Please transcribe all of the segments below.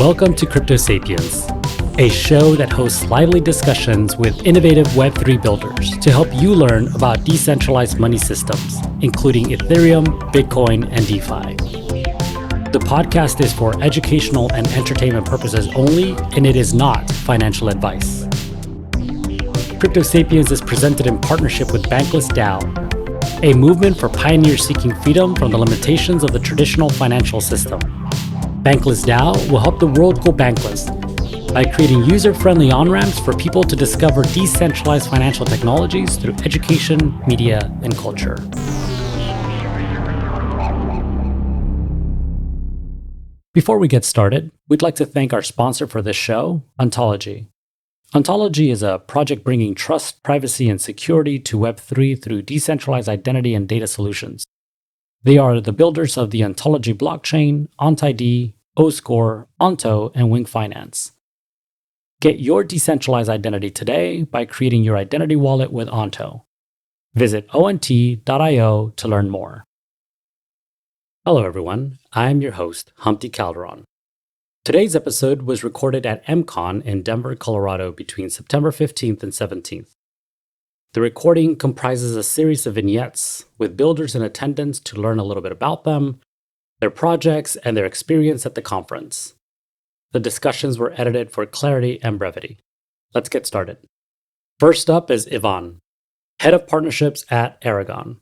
Welcome to Crypto Sapiens, a show that hosts lively discussions with innovative Web3 builders to help you learn about decentralized money systems, including Ethereum, Bitcoin, and DeFi. The podcast is for educational and entertainment purposes only, and it is not financial advice. Crypto Sapiens is presented in partnership with Bankless DAO, a movement for pioneers seeking freedom from the limitations of the traditional financial system. Bankless DAO will help the world go bankless by creating user-friendly on-ramps for people to discover decentralized financial technologies through education, media, and culture. Before we get started, we'd like to thank our sponsor for this show, Ontology. Ontology is a project bringing trust, privacy, and security to Web3 through decentralized identity and data solutions. They are the builders of the Ontology blockchain, OntID, OScore, Onto, and Wing Finance. Get your decentralized identity today by creating your identity wallet with Onto. Visit ont.io to learn more. Hello everyone, I'm your host, Humpty Calderon. Today's episode was recorded at MCON in Denver, Colorado between September 15th and 17th. The recording comprises a series of vignettes with builders in attendance to learn a little bit about them, their projects, and their experience at the conference. The discussions were edited for clarity and brevity. Let's get started. First up is Yvonne, Head of Partnerships at Aragon.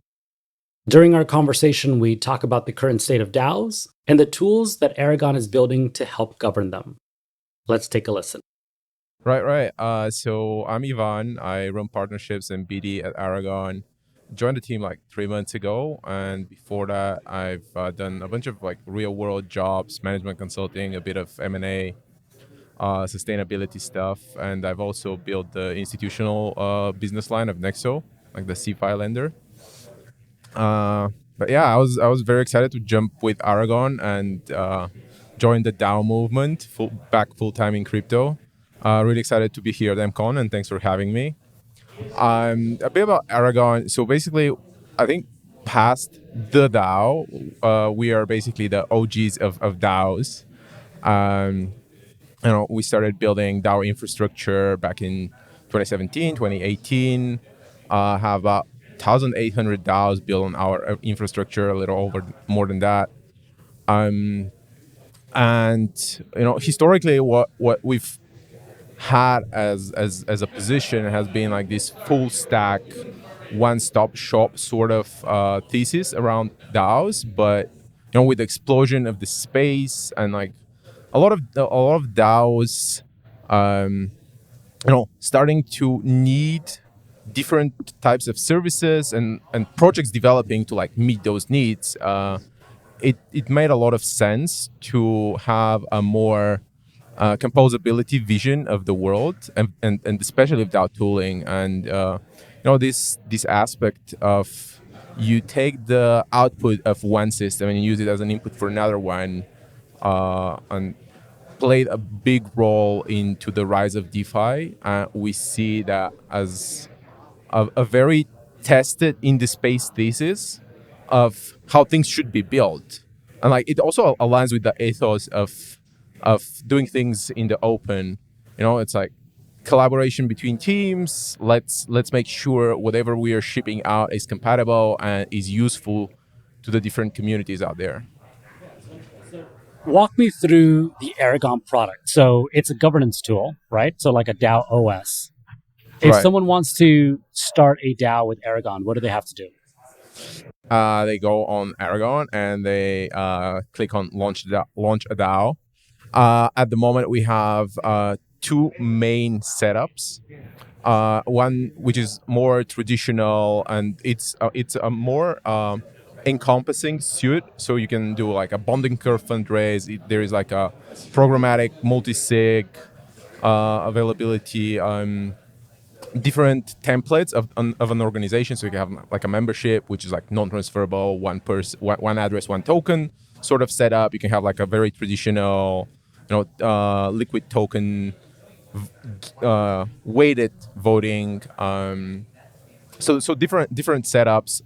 During our conversation, we talk about the current state of DAOs and the tools that Aragon is building to help govern them. Let's take a listen. Right. So I'm Yvonne. I run partnerships and BD at Aragon. Joined the team like 3 months ago, and before that, I've done a bunch of like real-world jobs, management consulting, a bit of M&A, sustainability stuff, and I've also built the institutional business line of Nexo, like the CFI lender. But yeah, I was very excited to jump with Aragon and join the DAO movement, full-time in crypto. Really excited to be here at MCON, and thanks for having me. A bit about Aragon. So basically, I think past the DAO, we are basically the OGs of DAOs. We started building DAO infrastructure back in 2017, 2018. Have about 1,800 DAOs built on our infrastructure, a little over more than that. Historically, what we've had as a position has been like this full stack, one-stop shop sort of thesis around DAOs. But with the explosion of the space and like a lot of DAOs, starting to need different types of services and projects developing to like meet those needs, it made a lot of sense to have a more composability vision of the world, and especially without tooling. And this aspect of you take the output of one system and you use it as an input for another one, and played a big role into the rise of DeFi. We see that as a very tested in the space thesis of how things should be built, and like it also aligns with the ethos of doing things in the open. It's like collaboration between teams. Let's make sure whatever we are shipping out is compatible and is useful to the different communities out there. Walk me through the Aragon product. So it's a governance tool, right? So like a DAO OS. If someone wants to start a DAO with Aragon, what do they have to do? They go on Aragon and they click on launch a DAO. At the moment, we have two main setups. One which is more traditional, and it's a more encompassing suite. So you can do like a bonding curve fundraise. There is like a programmatic multi-sig availability. Different templates of an organization. So you can have like a membership, which is like non-transferable, one address, one token sort of setup. You can have like a very traditional, liquid token, weighted voting. So different setups.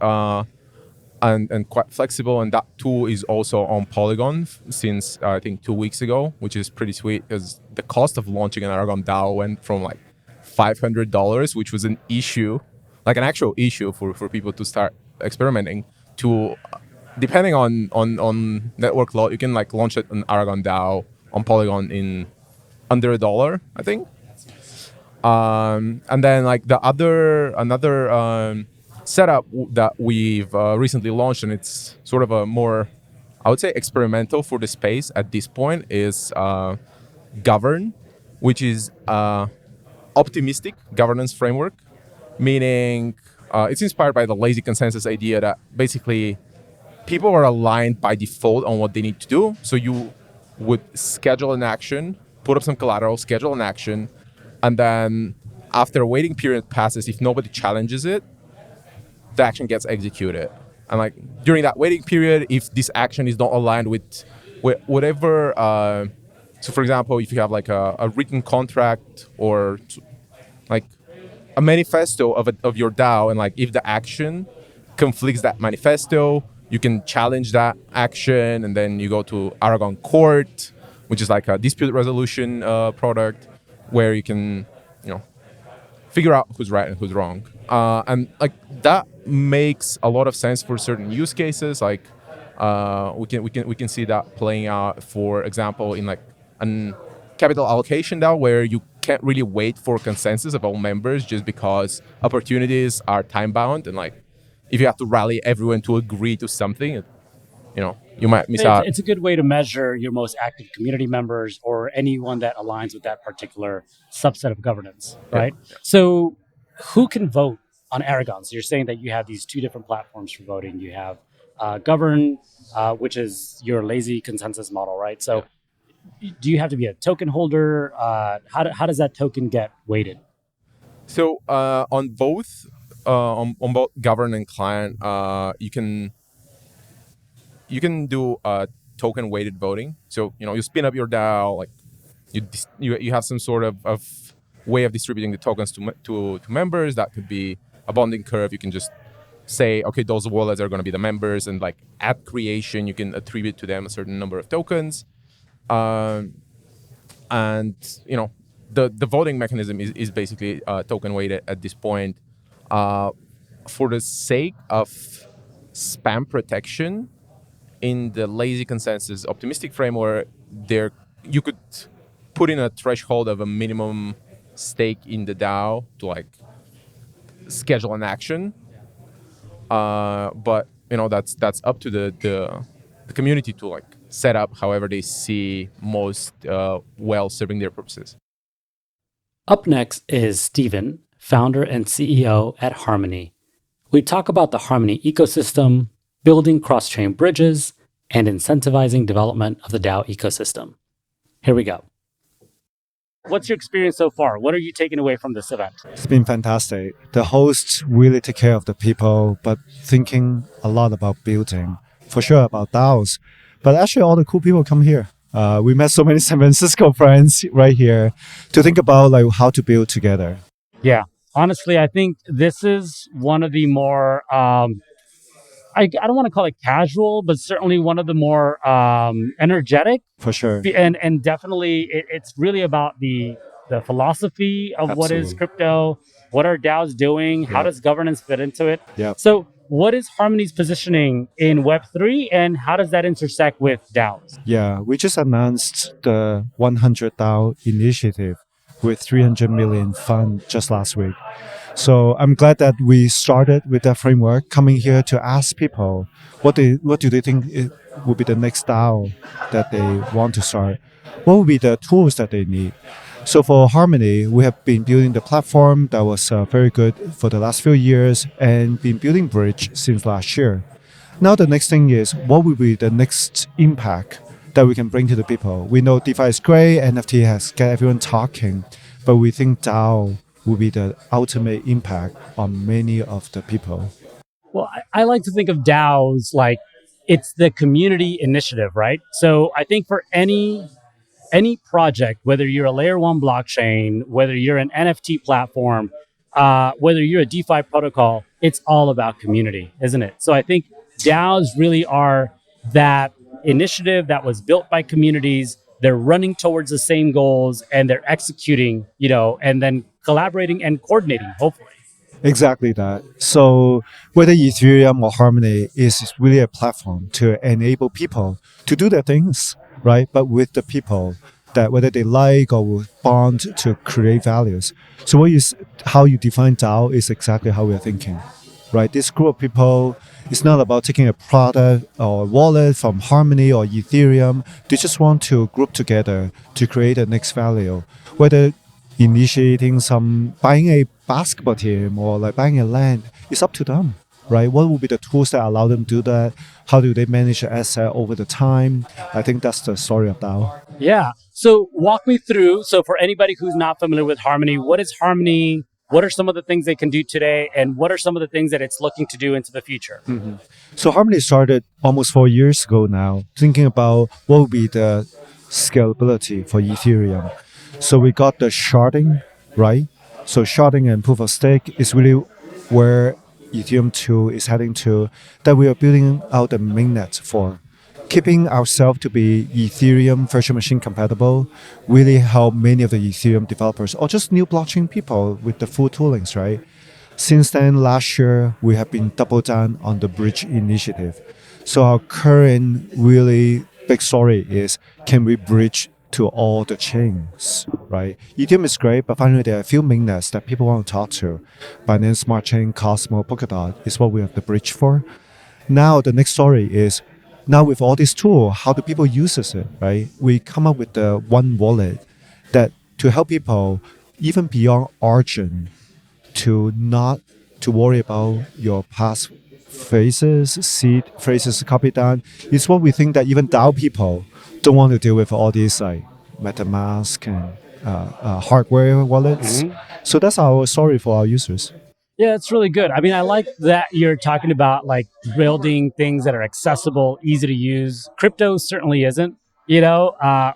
and quite flexible. And that tool is also on Polygon since I think 2 weeks ago, which is pretty sweet because the cost of launching an Aragon DAO went from like $500, which was an issue, like an actual issue for people to start experimenting, to depending on network load, you can like launch it an Aragon DAO on Polygon in under $1, I think. And then like another setup that we've recently launched, and it's sort of a more, I would say, experimental for the space at this point, is Govern, which is optimistic governance framework, meaning it's inspired by the lazy consensus idea that basically people are aligned by default on what they need to do. So you would schedule an action, put up some collateral, schedule an action, and then after a waiting period passes, if nobody challenges it, the action gets executed. And like during that waiting period, if this action is not aligned with whatever, so for example, if you have like a written contract or like a manifesto of your DAO, and like if the action conflicts that manifesto, you can challenge that action, and then you go to Aragon Court, which is like a dispute resolution product, where you can, figure out who's right and who's wrong. And like that makes a lot of sense for certain use cases. Like we can see that playing out, for example, in like an capital allocation DAO, where you can't really wait for consensus of all members just because opportunities are time bound, and like if you have to rally everyone to agree to something, you might miss out. It's a good way to measure your most active community members or anyone that aligns with that particular subset of governance, right? Yeah. So who can vote on Aragon? So you're saying that you have these two different platforms for voting. You have Govern, which is your lazy consensus model, right? So do you have to be a token holder? How does that token get weighted? So on both Govern and Client, you can do token weighted voting. So you spin up your DAO, like you have some sort of way of distributing the tokens to members. That could be a bonding curve. You can just say, okay, those wallets are going to be the members, and like at creation you can attribute to them a certain number of tokens. And the voting mechanism is basically token weighted at this point. For the sake of spam protection, in the lazy consensus optimistic framework, you could put in a threshold of a minimum stake in the DAO to like schedule an action. But that's up to the community to like set up however they see most well serving their purposes. Up next is Steven, founder and CEO at Harmony. We talk about the Harmony ecosystem, building cross-chain bridges, and incentivizing development of the DAO ecosystem. Here we go. What's your experience so far? What are you taking away from this event? It's been fantastic. The hosts really take care of the people, but thinking a lot about building, for sure about DAOs. But actually all the cool people come here. We met so many San Francisco friends right here to think about like how to build together. Yeah, honestly, I think this is one of the more, I don't want to call it casual, but certainly one of the more energetic. For sure. And definitely it's really about the philosophy of Absolutely. What is crypto, what are DAOs doing, how does governance fit into it? Yeah. So what is Harmony's positioning in Web3, and how does that intersect with DAOs? Yeah, we just announced the 100 DAO initiative with 300 million fund just last week. So I'm glad that we started with that framework, coming here to ask people what do they think will be the next DAO that they want to start. What will be the tools that they need? So for Harmony, we have been building the platform that was very good for the last few years and been building Bridge since last year. Now the next thing is, what will be the next impact that we can bring to the people? We know DeFi is great, NFT has got everyone talking, but we think DAO will be the ultimate impact on many of the people. Well, I like to think of DAOs like it's the community initiative, right? So I think for any project, whether you're a layer 1 blockchain, whether you're an NFT platform, whether you're a DeFi protocol, it's all about community, isn't it? So I think DAOs really are that initiative that was built by communities. They're running towards the same goals and they're executing, and then collaborating and coordinating, hopefully. Exactly that. So whether Ethereum or Harmony is really a platform to enable people to do their things, right? But with the people that whether they like or will bond to create values. So how you define DAO is exactly how we're thinking, right? This group of people, it's not about taking a product or wallet from Harmony or Ethereum. They just want to group together to create the next value. Whether initiating buying a basketball team or like buying a land, it's up to them, right? What will be the tools that allow them to do that? How do they manage the asset over the time? I think that's the story of DAO. Yeah. So walk me through. So for anybody who's not familiar with Harmony, what is Harmony? What are some of the things they can do today? And what are some of the things that it's looking to do into the future? Mm-hmm. So Harmony started almost 4 years ago now, thinking about what would be the scalability for Ethereum. So we got the sharding, right? So sharding and proof of stake is really where Ethereum 2 is heading to, that we are building out the mainnet for. Keeping ourselves to be Ethereum virtual machine compatible really help many of the Ethereum developers or just new blockchain people with the full toolings, right? Since then, last year, we have been double down on the bridge initiative. So our current really big story is, can we bridge to all the chains, right? Ethereum is great, but finally there are a few mainnets that people want to talk to. Binance Smart Chain, Cosmo, Polkadot is what we have the bridge for. Now the next story is, now with all these tools, how do people use it, right? We come up with the one wallet that to help people, even beyond Origin, to not to worry about your past seed phrases copied down. It's what we think that even DAO people don't want to deal with all these like MetaMask and hardware wallets. Mm-hmm. So that's our story for our users. Yeah, it's really good. I mean, I like that you're talking about like building things that are accessible, easy to use. Crypto certainly isn't. The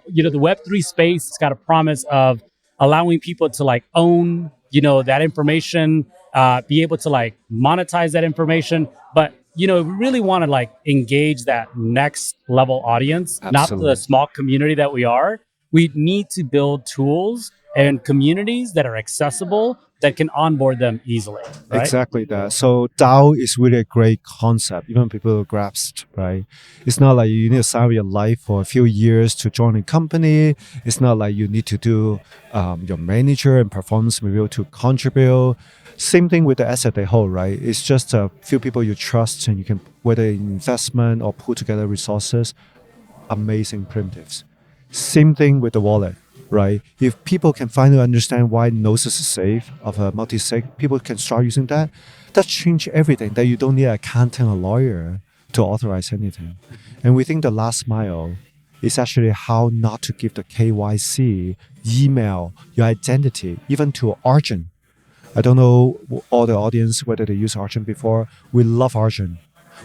Web3 space has got a promise of allowing people to like own, that information, be able to like monetize that information. But, we really want to like engage that next level audience, Absolutely. Not the small community that we are. We need to build tools and communities that are accessible, that can onboard them easily, right? Exactly that. So DAO is really a great concept, even people grasp, right? It's not like you need to sign your life for a few years to join a company. It's not like you need to do your manager and performance review to contribute. Same thing with the asset they hold, right? It's just a few people you trust and you can, whether in investment or pull together resources, amazing primitives. Same thing with the wallet. Right? If people can finally understand why Gnosis is safe of a multi-sig, people can start using that. That changes everything, that you don't need an accountant or lawyer to authorize anything. And we think the last mile is actually how not to give the KYC, email, your identity, even to Origin. I don't know all the audience whether they use Origin before. We love Origin.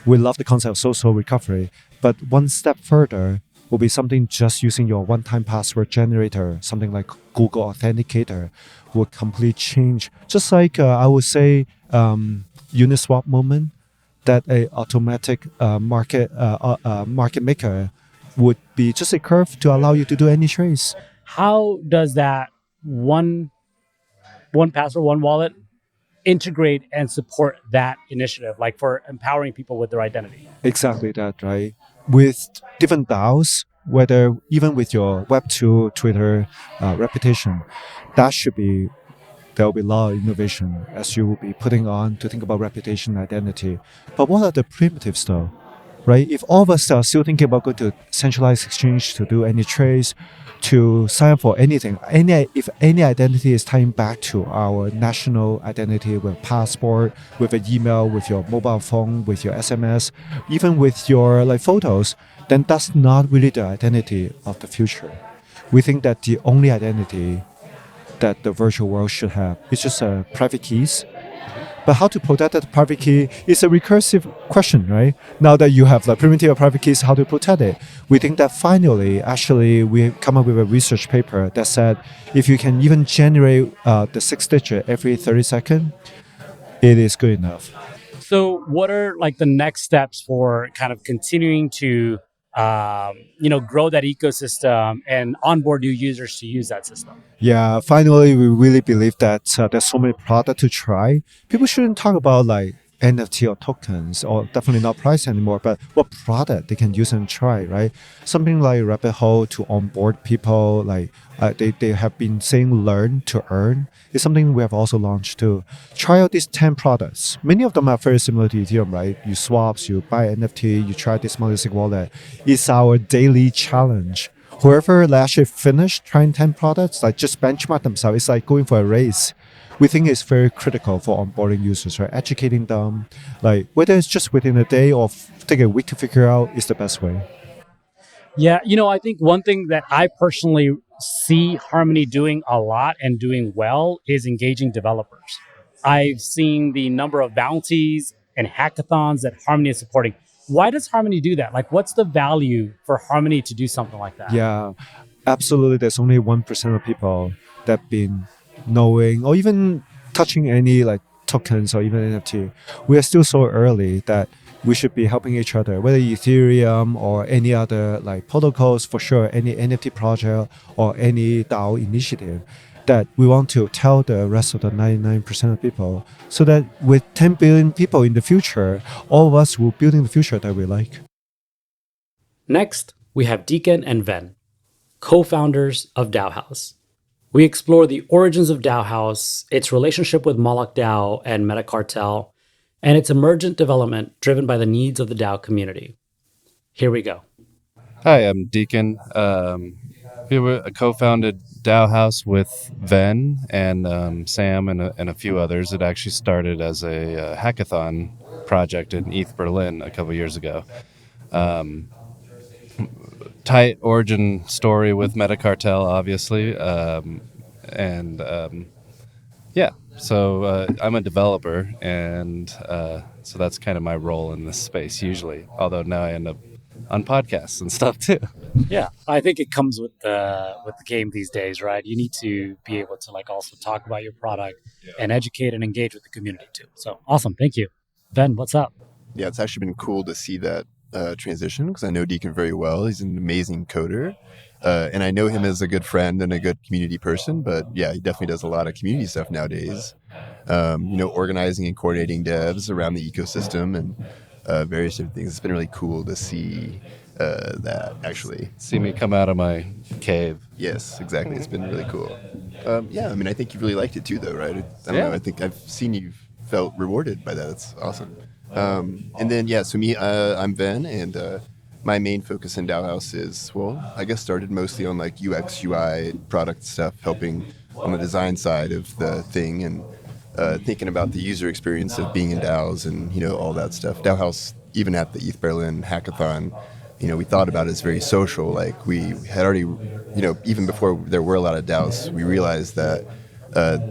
We love the concept of social recovery. But one step further will be something just using your one-time password generator, something like Google Authenticator, will completely change. Just like I would say Uniswap moment, that a automatic market maker would be just a curve to allow you to do any trades. How does that one password, one wallet integrate and support that initiative, like for empowering people with their identity? Exactly that, right? With different DAOs, whether even with your Web2, Twitter reputation, there will be a lot of innovation as you will be putting on to think about reputation identity. But what are the primitives though? Right? If all of us are still thinking about going to centralized exchange to do any trades, to sign up for anything, if any identity is tying back to our national identity with passport, with an email, with your mobile phone, with your SMS, even with your like photos, then that's not really the identity of the future. We think that the only identity that the virtual world should have is just private keys. But how to protect that private key is a recursive question, right? Now that you have the primitive of private keys, how to protect it? We think that finally, actually, we come up with a research paper that said if you can even generate the 6 digit every 30 seconds, it is good enough. So what are like the next steps for kind of continuing to grow that ecosystem and onboard new users to use that system? Yeah, finally, we really believe that there's so many products to try. People shouldn't talk about like NFT or tokens, or definitely not price anymore, but what product they can use and try, right? Something like Rabbit Hole to onboard people, like they have been saying learn to earn is something we have also launched too. Try out these 10 products. Many of them are very similar to Ethereum, right? You swaps, you buy NFT, you try this multi-sig wallet. It's our daily challenge. Whoever actually finished trying 10 products, like just benchmark themselves, it's like going for a race. We think it's very critical for onboarding users, right? Educating them, like whether it's just within a day or take a week to figure out is the best way. Yeah, I think one thing that I personally see Harmony doing a lot and doing well is engaging developers. I've seen the number of bounties and hackathons that Harmony is supporting. Why does Harmony do that? Like, what's the value for Harmony to do something like that? Yeah, absolutely. There's only 1% of people that been knowing or even touching any like tokens or even NFT. We are still so early that we should be helping each other, whether Ethereum or any other like protocols, for sure, any NFT project or any DAO initiative, that we want to tell the rest of the 99% of people so that with 10 billion people in the future, all of us will build in the future that we like. Next, we have Deacon and Ven, co-founders of DAO House. We explore the origins of DAO House, its relationship with Moloch DAO and Metacartel, and its emergent development driven by the needs of the DAO community. Here we go. Hi, I'm Deacon. We co-founded DAO House with Ven and Sam and a few others. It actually started as a hackathon project in ETH Berlin a couple years ago. Tight origin story with Metacartel, obviously. So I'm a developer, and so that's kind of my role in this space usually, although now I end up on podcasts and stuff too. Yeah, I think it comes with the game these days, right? You need to be able to like also talk about your product and educate and engage with the community too. So awesome, thank you. Ben, what's up? Yeah, it's actually been cool to see that transition because I know Deacon very well. He's an amazing coder. And I know him as a good friend and a good community person, but yeah, he definitely does a lot of community stuff nowadays. Organizing and coordinating devs around the ecosystem and various different things. It's been really cool to see that actually. See me come out of my cave. Yes, exactly. It's been really cool. I think you really liked it too, though, right? I don't know. I think I've seen you felt rewarded by that. It's awesome. So me, I'm Ven, and my main focus in DAO House is, I guess started mostly on like UX, UI, product stuff, helping on the design side of the thing and thinking about the user experience of being in DAOs and, all that stuff. DAO House, even at the ETH Berlin hackathon, we thought about it as very social. Like we had already, even before there were a lot of DAOs, we realized that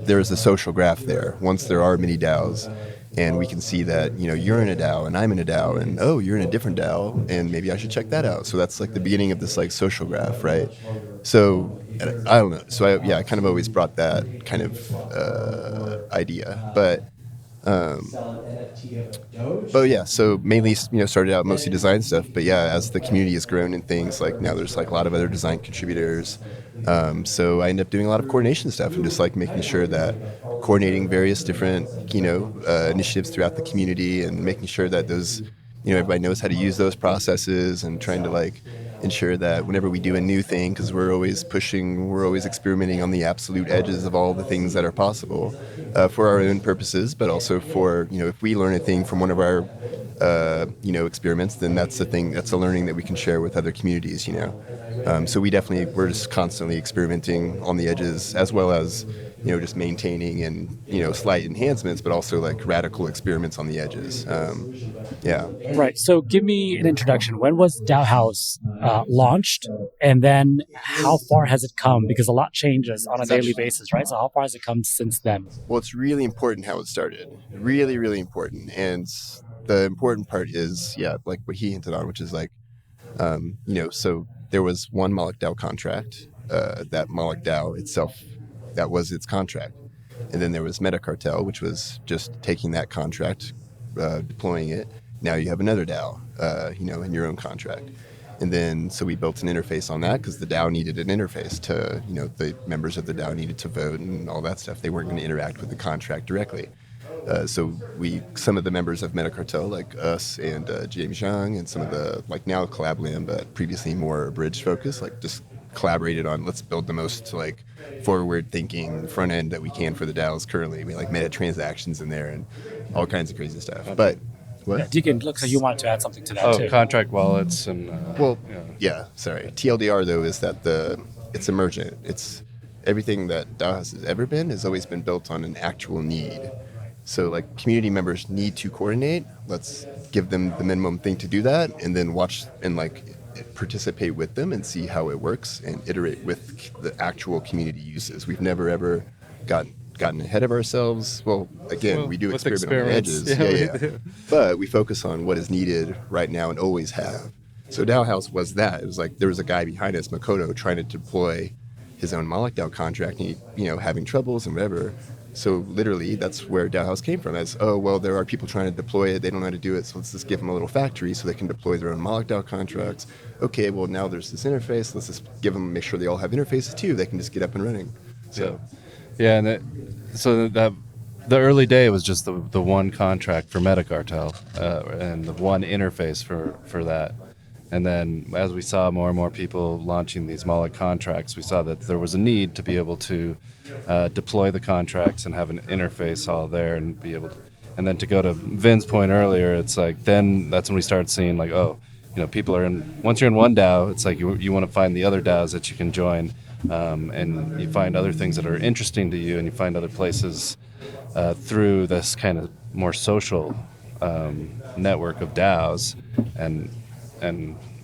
there is a social graph there. Once there are many DAOs, and we can see that, you're in a DAO and I'm in a DAO and, you're in a different DAO and maybe I should check that out. So that's like the beginning of this like social graph, right? So I don't know. So I kind of always brought that kind of idea. But so mainly, started out mostly design stuff. But yeah, as the community has grown and things, like now there's like a lot of other design contributors. So I end up doing a lot of coordination stuff and just like making sure that coordinating various different, initiatives throughout the community and making sure that those, everybody knows how to use those processes and trying to like ensure that whenever we do a new thing, because we're always experimenting on the absolute edges of all the things that are possible for our own purposes, but also for, if we learn a thing from one of our, experiments, then that's a learning that we can share with other communities, So we're just constantly experimenting on the edges as well as, just maintaining and, slight enhancements, but also like radical experiments on the edges. Right. So give me an introduction. When was DAO House launched? And then how far has it come? Because a lot changes on a daily basis, right? So how far has it come since then? Well, it's really important how it started. Really, really important. And the important part is, like what he hinted on, which is like, so there was one Moloch DAO contract, that Moloch DAO itself, that was its contract. And then there was Metacartel, which was just taking that contract, deploying it. Now you have another DAO, in your own contract. And then, so we built an interface on that because the DAO needed an interface to, the members of the DAO needed to vote and all that stuff. They weren't going to interact with the contract directly. So some of the members of Metacredit, like us and James Zhang, and some of the, like now Collab.Land, but previously more bridge focused, like just collaborated on let's build the most like forward thinking front end that we can for the DAOs currently. We like meta transactions in there and all kinds of crazy stuff. But what? Yeah, Deacon, looks like you wanted to add something to that too. Contract wallets and Sorry. TLDR though is that it's emergent. It's everything that DAO has ever been has always been built on an actual need. So like community members need to coordinate. Let's give them the minimum thing to do that, and then watch and like participate with them and see how it works and iterate with the actual community uses. We've never ever gotten ahead of ourselves. Well, again, we do experiment on the edges. Yeah. But we focus on what is needed right now and always have. So DAO House was that. It was like there was a guy behind us, Makoto, trying to deploy his own Moloch DAO contract, and he, having troubles and whatever. So literally, that's where DAO House came from. As there are people trying to deploy it, they don't know how to do it, so let's just give them a little factory so they can deploy their own Moloch DAO contracts. Okay, well now there's this interface. Let's just give them, make sure they all have interfaces too. They can just get up and running. So, and so the early day was just the one contract for Metacartel and the one interface for that. And then as we saw more and more people launching these Moloch contracts, we saw that there was a need to be able to deploy the contracts and have an interface all there and be able to, and then to go to Vin's point earlier, it's like then that's when we started seeing like, people are in, once you're in one DAO, it's like you want to find the other DAOs that you can join, and you find other things that are interesting to you, and you find other places through this kind of more social network of DAOs, and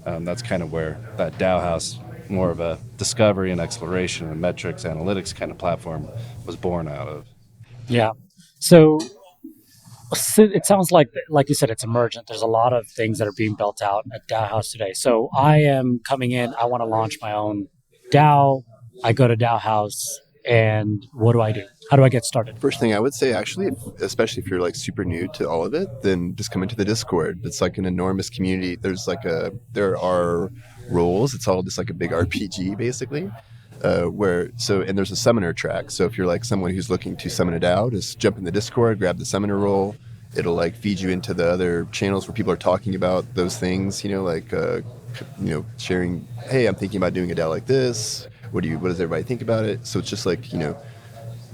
that's kind of where that DAO House, more of a discovery and exploration and metrics analytics kind of platform, was born out of. Yeah. So it sounds like you said, it's emergent. There's a lot of things that are being built out at DAO House today. So I am coming in. I want to launch my own DAO. I go to DAO House, and what do I do? How do I get started? First thing I would say, actually, especially if you're like super new to all of it, then just come into the Discord. It's like an enormous community. There are roles. It's all just like a big RPG, basically. And there's a summoner track. So if you're like someone who's looking to summon a DAO, just jump in the Discord, grab the summoner role. It'll like feed you into the other channels where people are talking about those things. Sharing. Hey, I'm thinking about doing a DAO like this. What does everybody think about it? So it's just like,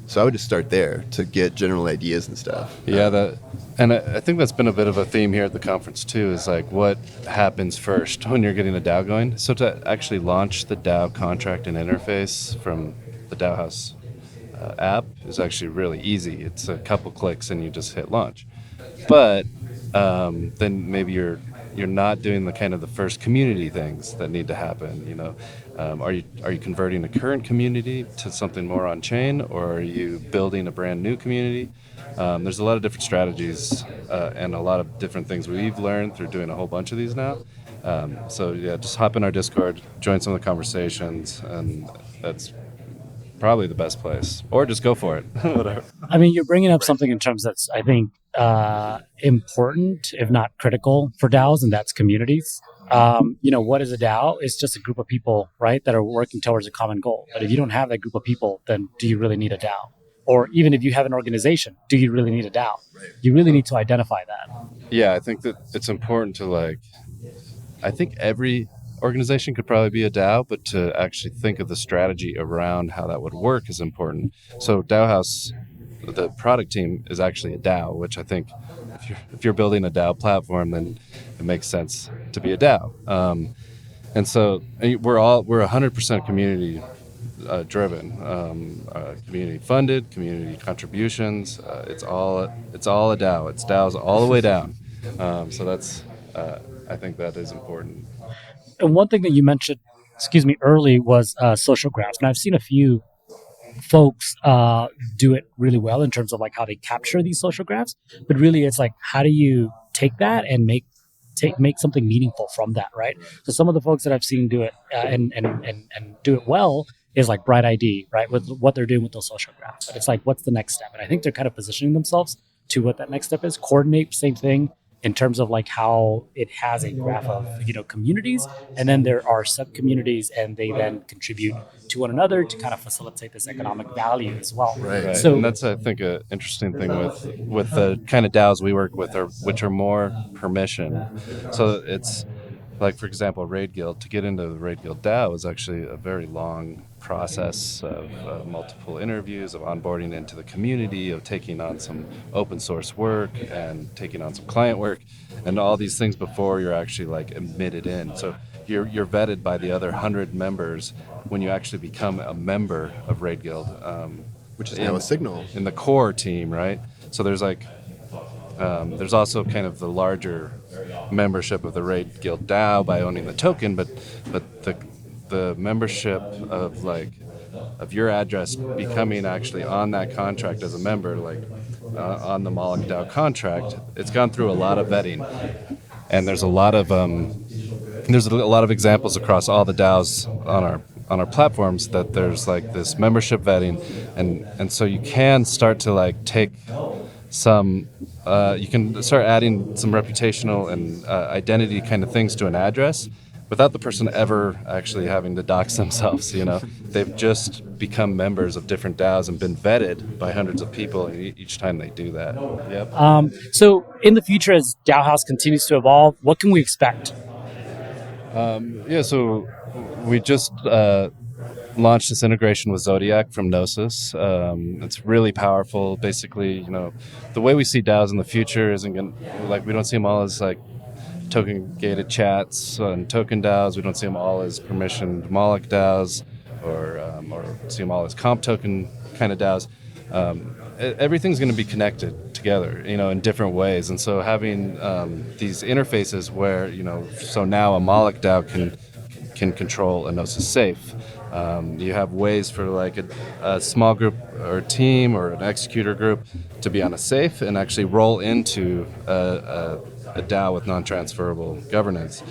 so I would just start there to get general ideas and stuff. Yeah, and I think that's been a bit of a theme here at the conference too, is like what happens first when you're getting a DAO going. So to actually launch the DAO contract and interface from the DAO House app is actually really easy. It's a couple clicks and you just hit launch. But then maybe you're not doing the kind of the first community things that need to happen. Are you converting a current community to something more on chain, or are you building a brand new community? There's a lot of different strategies and a lot of different things we've learned through doing a whole bunch of these now. Just hop in our Discord, join some of the conversations, and that's probably the best place. Or just go for it. Whatever. I mean, you're bringing up something in terms that's, I think, important, if not critical, for DAOs, and that's communities. What is a DAO? It's just a group of people, right, that are working towards a common goal. But if you don't have that group of people, then do you really need a DAO? Or even if you have an organization, do you really need a DAO? You really need to identify that. Yeah, I think that it's important to I think every organization could probably be a DAO, but to actually think of the strategy around how that would work is important. So DAO House, the product team, is actually a DAO, which I think if you're building a DAO platform, then it makes sense to be a DAO. And so we're 100% community driven, community funded, community contributions. It's all a DAO. It's DAOs all the way down. So that's I think that is important. And one thing that you mentioned, early was social graphs. And I've seen a few folks do it really well in terms of like how they capture these social graphs. But really, it's like, how do you take that and make something meaningful from that, right? So some of the folks that I've seen do it and do it well is like Bright ID, right? With what they're doing with those social graphs. But it's like, what's the next step? And I think they're kind of positioning themselves to what that next step is. Coordinate, same thing, in terms of like how it has a graph of communities, and then there are sub communities, and they then contribute to one another to kind of facilitate this economic value as well. Right. So and that's, I think, an interesting thing with the kind of DAOs we work with, which are more permission. So it's like, for example, Raid Guild. To get into the Raid Guild DAO is actually a very long process of multiple interviews, of onboarding into the community, of taking on some open source work and taking on some client work, and all these things before you're actually like admitted in. So you're vetted by the other 100 members when you actually become a member of Raid Guild, Which is now a signal. in the core team, right? So there's like there's also kind of the larger membership of the Raid Guild DAO by owning the token, but the membership of your address becoming actually on that contract as a member, like on the Moloch DAO contract, it's gone through a lot of vetting, and there's a lot of examples across all the DAOs on our platforms that there's like this membership vetting, and so you can start to like take some you can start adding some reputational and identity kind of things to an address without the person ever actually having to dox themselves. They've just become members of different DAOs and been vetted by hundreds of people each time they do that. Yep. So in the future, as DAO House continues to evolve, what can we expect? So we just launched this integration with Zodiac from Gnosis. It's really powerful. Basically, the way we see DAOs in the future isn't going to, we don't see them all as like token gated chats and token DAOs. We don't see them all as permissioned Moloch DAOs or see them all as comp token kind of DAOs. Everything's going to be connected together, in different ways. And so having these interfaces where, so now a Moloch DAO can control a Gnosis safe. You have ways for like a small group or team or an executor group to be on a safe and actually roll into a DAO with non-transferable governance.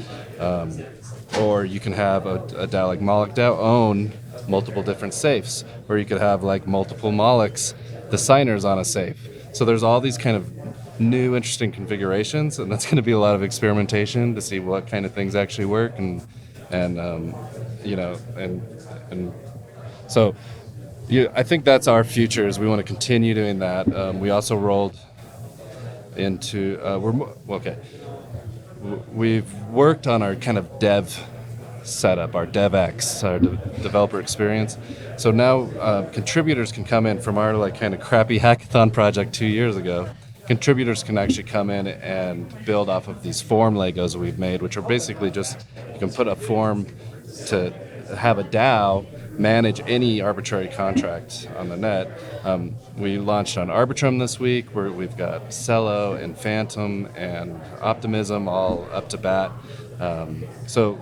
Or you can have a DAO like Moloch DAO own multiple different safes, or you could have like multiple Molochs, the signers on a safe. So there's all these kind of new interesting configurations, and that's going to be a lot of experimentation to see what kind of things actually work, and so I think that's our future, is we want to continue doing that. We also rolled into we've worked on our kind of dev setup, our DevX, our developer experience. So now contributors can come in from our like kind of crappy hackathon project 2 years ago. Contributors can actually come in and build off of these form Legos that we've made, which are basically just, you can put a form to have a DAO manage any arbitrary contract on the net. We launched on Arbitrum this week, where we've got Cello and Phantom and Optimism all up to bat. So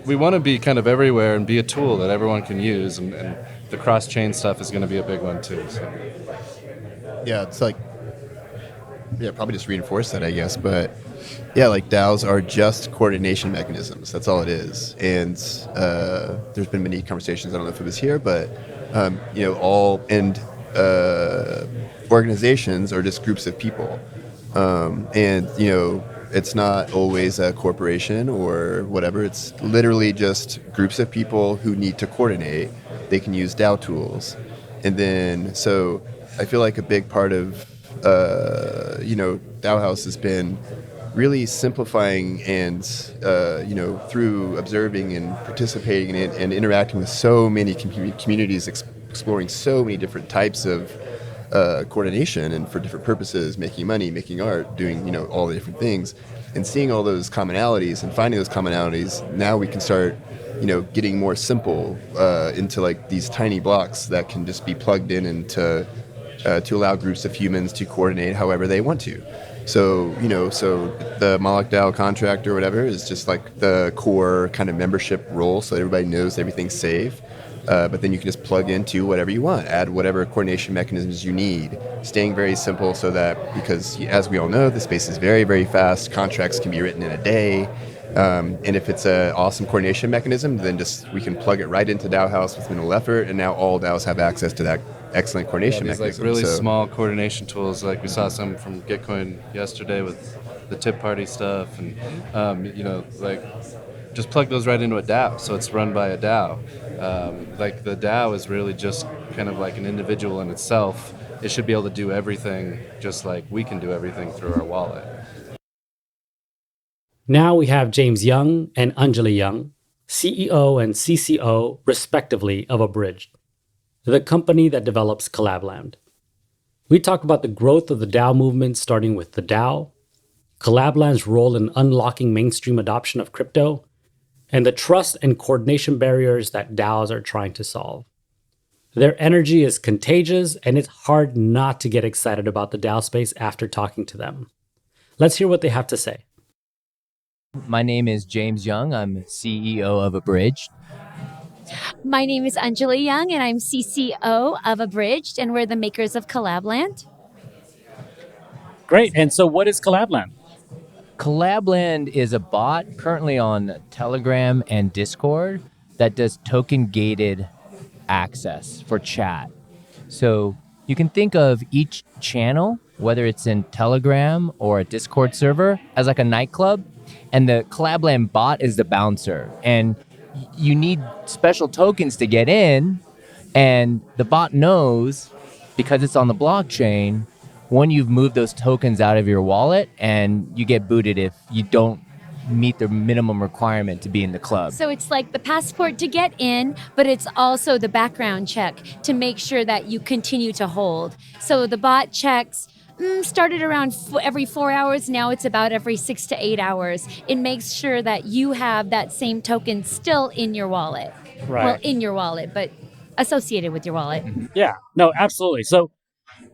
we want to be kind of everywhere and be a tool that everyone can use, and the cross-chain stuff is going to be a big one too. So. Yeah, it's like, probably just reinforce that, I guess. But yeah, like DAOs are just coordination mechanisms. That's all it is. And there's been many conversations, I don't know if it was here, but all end organizations are just groups of people. It's not always a corporation or whatever. It's literally just groups of people who need to coordinate. They can use DAO tools. And then, so I feel like a big part of DAO House has been really simplifying and, through observing and participating in and interacting with so many communities, exploring so many different types of coordination and for different purposes, making money, making art, doing, all the different things, and seeing all those commonalities and finding those commonalities. Now we can start, getting more simple into like these tiny blocks that can just be plugged in and to allow groups of humans to coordinate however they want to. So, so the Moloch DAO contract or whatever is just like the core kind of membership role, so everybody knows everything's safe. But then you can just plug into whatever you want, add whatever coordination mechanisms you need, staying very simple so that, because as we all know, the space is very, very fast. Contracts can be written in a day. And if it's an awesome coordination mechanism, then just we can plug it right into DAO House with minimal effort, and now all DAOs have access to that excellent coordination These mechanism. like really So- small coordination tools. Like we saw some from Gitcoin yesterday with the tip party stuff, and like just plug those right into a DAO, so it's run by a DAO. Like the DAO is really just kind of like an individual in itself. It should be able to do everything just like we can do everything through our wallet. Now we have James Young and Anjali Young, CEO and CCO, respectively, of Abridged, the company that develops Collab.Land. We talk about the growth of the DAO movement, starting with the DAO, Collab.Land's role in unlocking mainstream adoption of crypto, and the trust and coordination barriers that DAOs are trying to solve. Their energy is contagious, and it's hard not to get excited about the DAO space after talking to them. Let's hear what they have to say. My name is James Young. I'm CEO of Abridged. My name is Anjali Young, and I'm CCO of Abridged, and we're the makers of Collab.Land. Great. And so what is Collab.Land? Collab.Land is a bot currently on Telegram and Discord that does token-gated access for chat. So you can think of each channel, whether it's in Telegram or a Discord server, as like a nightclub, and the Collab.Land bot is the bouncer. And you need special tokens to get in, and the bot knows, because it's on the blockchain, when you've moved those tokens out of your wallet, and you get booted if you don't meet the minimum requirement to be in the club. So it's like the passport to get in, but it's also the background check to make sure that you continue to hold. So the bot checks started around every 4 hours. Now it's about every 6 to 8 hours. It makes sure that you have that same token still in your wallet. Right. Well, in your wallet, but associated with your wallet. Yeah, no, absolutely. So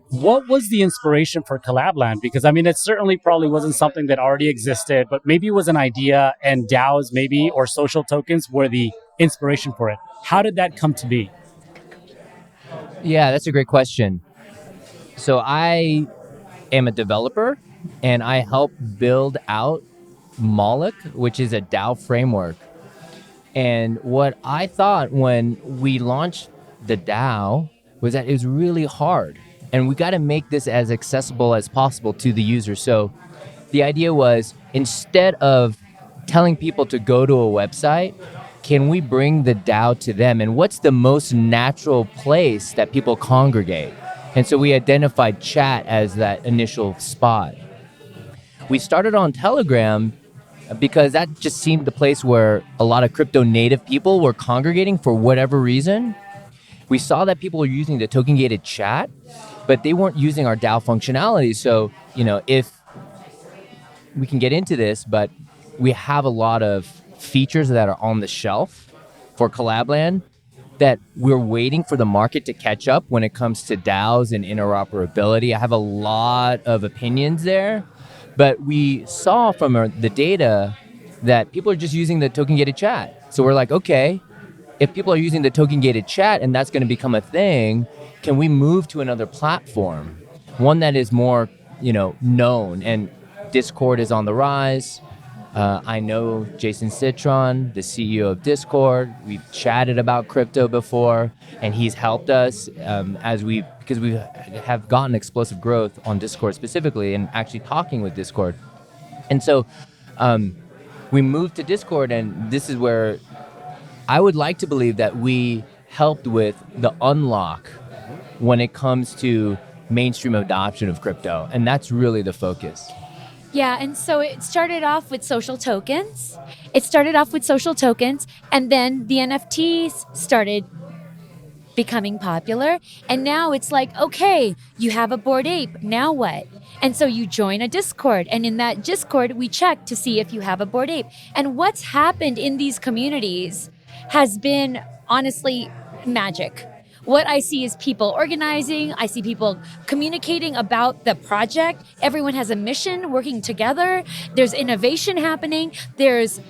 what was the inspiration for Collab.Land? Because, I mean, it certainly probably wasn't something that already existed, but maybe it was an idea, and DAOs maybe, or social tokens, were the inspiration for it. How did that come to be? Yeah, that's a great question. So I am a developer, and I help build out Moloch, which is a DAO framework. And what I thought when we launched the DAO was that it was really hard. And we got to make this as accessible as possible to the user. So the idea was, instead of telling people to go to a website, can we bring the DAO to them? And what's the most natural place that people congregate? And so we identified chat as that initial spot. We started on Telegram because that just seemed the place where a lot of crypto native people were congregating for whatever reason. We saw that people were using the token gated chat, but they weren't using our DAO functionality. So, if we can get into this, but we have a lot of features that are on the shelf for Collab.Land that we're waiting for the market to catch up when it comes to DAOs and interoperability. I have a lot of opinions there, but we saw from the data that people are just using the token gated chat. So we're like, okay, if people are using the token gated chat and that's going to become a thing, can we move to another platform, one that is more, known? And Discord is on the rise. I know Jason Citron, the CEO of Discord. We've chatted about crypto before, and he's helped us because we have gotten explosive growth on Discord specifically, and actually talking with Discord. And so we moved to Discord, and this is where I would like to believe that we helped with the unlock when it comes to mainstream adoption of crypto. And that's really the focus. Yeah, and so it started off with social tokens. And then the NFTs started becoming popular. And now it's like, okay, you have a Bored Ape, now what? And so you join a Discord, and in that Discord, we check to see if you have a Bored Ape. And what's happened in these communities has been honestly magic. What I see is people organizing. I see people communicating about the project. Everyone has a mission, working together. There's innovation happening. There's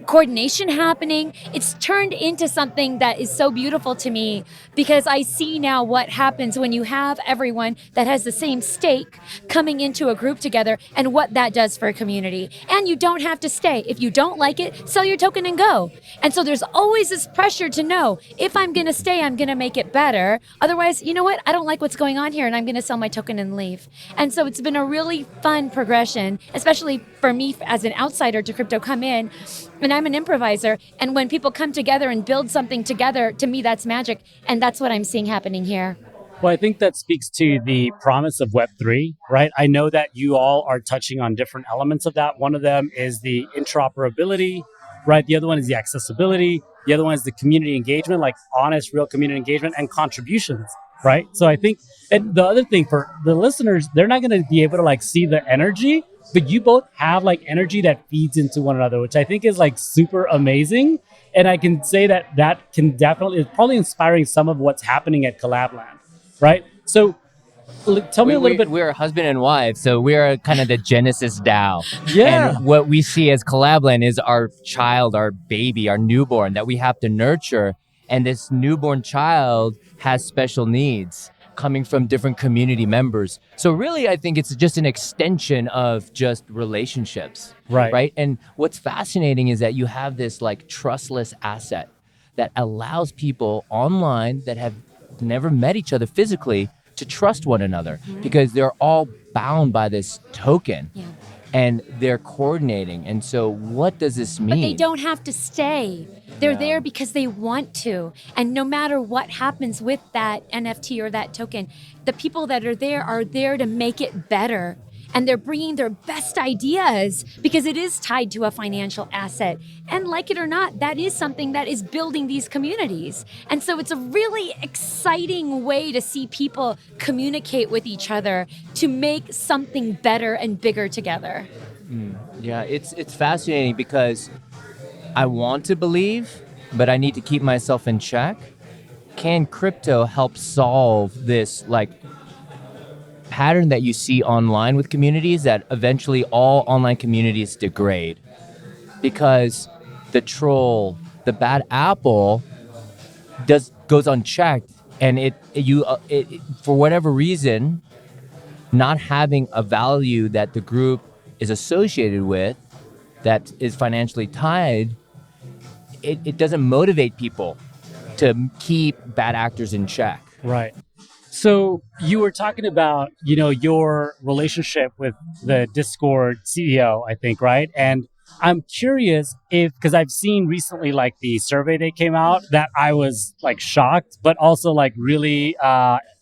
coordination happening. It's turned into something that is so beautiful to me because I see now what happens when you have everyone that has the same stake coming into a group together and what that does for a community. And you don't have to stay. If you don't like it, sell your token and go. And so there's always this pressure to know if I'm going to stay, I'm going to make it better. Otherwise, you know what? I don't like what's going on here and I'm going to sell my token and leave. And so it's been a really fun progression, especially for me as an outsider to crypto come in. And I'm an improviser. And when people come together and build something together, to me, that's magic. And that's what I'm seeing happening here. Well, I think that speaks to the promise of Web3, right? I know that you all are touching on different elements of that. One of them is the interoperability, right? The other one is the accessibility. The other one is the community engagement, like honest, real community engagement and contributions, right? So I think, and the other thing for the listeners, they're not going to be able to like see the energy, but you both have like energy that feeds into one another, which I think is like super amazing. And I can say that that can definitely, it's probably inspiring some of what's happening at Collab.Land, right? So tell me a little bit. We're a husband and wife, so we're kind of the Genesis DAO. Yeah. And what we see as Collab.Land is our child, our baby, our newborn that we have to nurture. And this newborn child has special needs coming from different community members. So really, I think it's just an extension of just relationships, right? And what's fascinating is that you have this like trustless asset that allows people online that have never met each other physically to trust one another because they're all bound by this token. Yeah. And they're coordinating. And so what does this mean? But they don't have to stay. They're there because they want to. And no matter what happens with that NFT or that token, the people that are there to make it better. And they're bringing their best ideas because it is tied to a financial asset. And like it or not, that is something that is building these communities. And so it's a really exciting way to see people communicate with each other to make something better and bigger together. Yeah, it's fascinating because I want to believe, but I need to keep myself in check. Can crypto help solve this like pattern that you see online with communities that eventually all online communities degrade because the troll, the bad apple goes unchecked and it for whatever reason, not having a value that the group is associated with that is financially tied, it doesn't motivate people to keep bad actors in check. Right. So you were talking about, you know, your relationship with the Discord CEO, I think, right? And I'm curious if, because I've seen recently like the survey that came out that I was like shocked, but also like really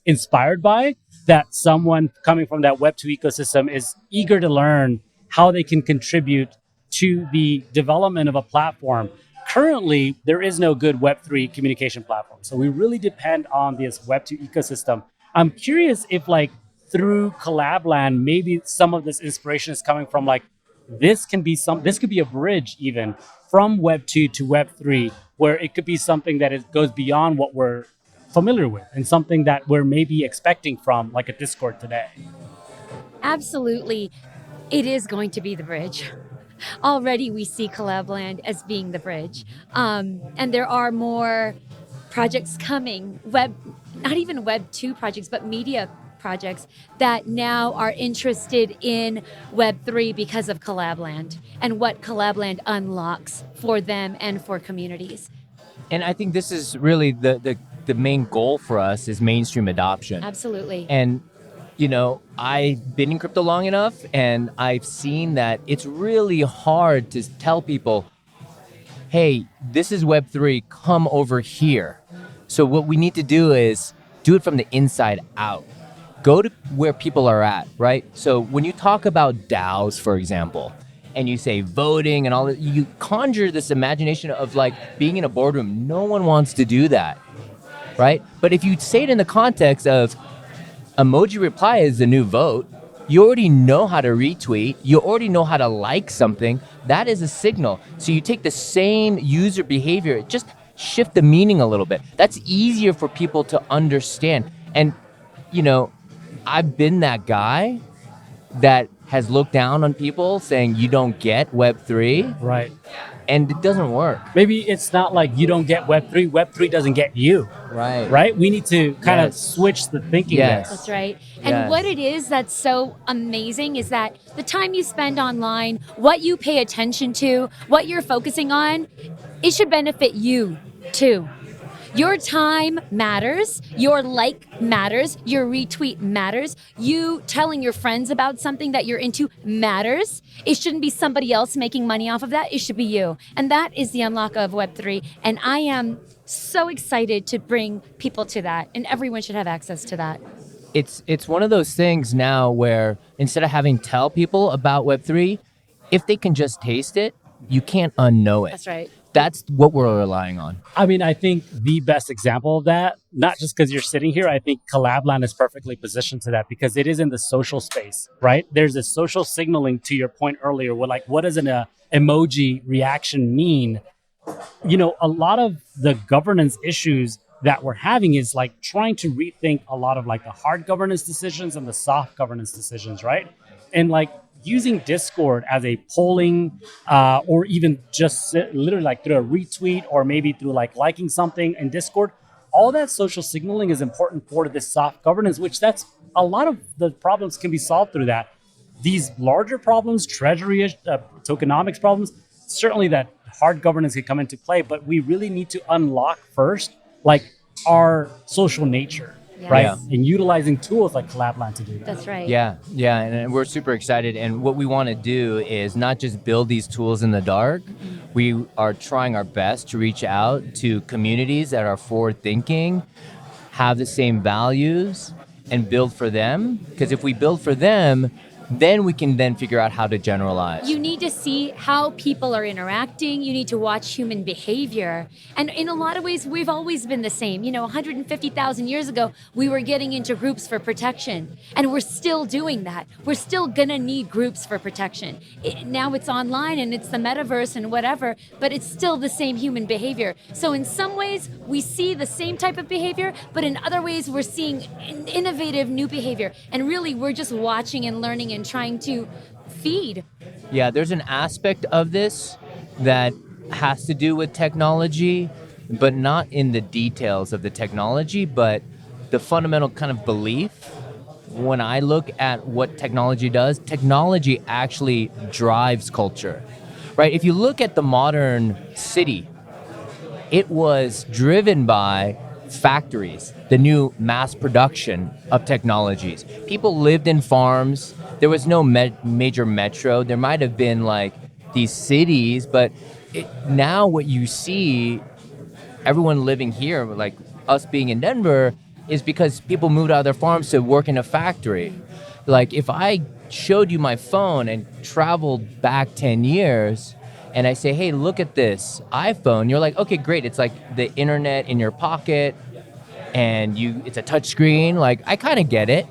inspired by, that someone coming from that Web2 ecosystem is eager to learn how they can contribute to the development of a platform. Currently, there is no good Web3 communication platform. So we really depend on this Web2 ecosystem. I'm curious if like through Collab.Land, maybe some of this inspiration is coming from like, this could be a bridge even from Web2 to Web3, where it could be something that goes beyond what we're familiar with and something that we're maybe expecting from like a Discord today. Absolutely. It is going to be the bridge. Already we see Collab.Land as being the bridge. And there are more projects coming, not even Web 2 projects, but media projects that now are interested in Web 3 because of Collab.Land and what Collab.Land unlocks for them and for communities. And I think this is really the main goal for us is mainstream adoption. Absolutely. And you know, I've been in crypto long enough and I've seen that it's really hard to tell people, hey, this is Web3, come over here. So what we need to do is do it from the inside out. Go to where people are at, right? So when you talk about DAOs, for example, and you say voting and all that, you conjure this imagination of like being in a boardroom. No one wants to do that, right? But if you say it in the context of emoji reply is the new vote. You already know how to retweet. You already know how to like something. That is a signal. So you take the same user behavior, just shift the meaning a little bit. That's easier for people to understand. And, you know, I've been that guy that has looked down on people saying you don't get Web3. Right. And it doesn't work. Maybe it's not like you don't get Web3. Web3 doesn't get you. Right? We need to kind of switch the thinking there. That's right. And what it is that's so amazing is that the time you spend online, what you pay attention to, what you're focusing on, it should benefit you too. Your time matters, your like matters, your retweet matters, you telling your friends about something that you're into matters. It shouldn't be somebody else making money off of that, it should be you. And that is the unlock of Web3. And I am so excited to bring people to that, and everyone should have access to that. It's one of those things now where instead of having to tell people about Web3, if they can just taste it, you can't unknow it. That's right. That's what we're relying on. I mean, I think the best example of that, not just because you're sitting here, I think Collab.Land is perfectly positioned to that because it is in the social space, right? There's a social signaling to your point earlier. Where like, what does an emoji reaction mean? You know, a lot of the governance issues that we're having is like trying to rethink a lot of like the hard governance decisions and the soft governance decisions, right? And like, using Discord as a polling or even just literally like through a retweet or maybe through like liking something in Discord, all that social signaling is important for this soft governance, which that's a lot of the problems can be solved through that. These larger problems, treasury, tokenomics problems, certainly that hard governance can come into play, but we really need to unlock first like our social nature. Right, and utilizing tools like Collab.Land to do that. That's right. Yeah, and we're super excited. And what we want to do is not just build these tools in the dark. We are trying our best to reach out to communities that are forward-thinking, have the same values, and build for them. Because if we build for them, then we can then figure out how to generalize. You need to see how people are interacting. You need to watch human behavior. And in a lot of ways, we've always been the same. You know, 150,000 years ago, we were getting into groups for protection. And we're still doing that. We're still going to need groups for protection. Now it's online and it's the metaverse and whatever, but it's still the same human behavior. So in some ways, we see the same type of behavior, but in other ways, we're seeing innovative new behavior. And really, we're just watching and learning and trying to feed. Yeah, there's an aspect of this that has to do with technology, but not in the details of the technology, but the fundamental kind of belief. When I look at what technology does, technology actually drives culture, right? If you look at the modern city, it was driven by factories, the new mass production of technologies. People lived in farms. There was no major metro. There might have been like these cities, but now what you see, everyone living here, like us being in Denver, is because people moved out of their farms to work in a factory. Like if I showed you my phone and traveled back 10 years, and I say, hey, look at this iPhone, you're like, okay, great. It's like the internet in your pocket and it's a touch screen. Like, I kind of get it.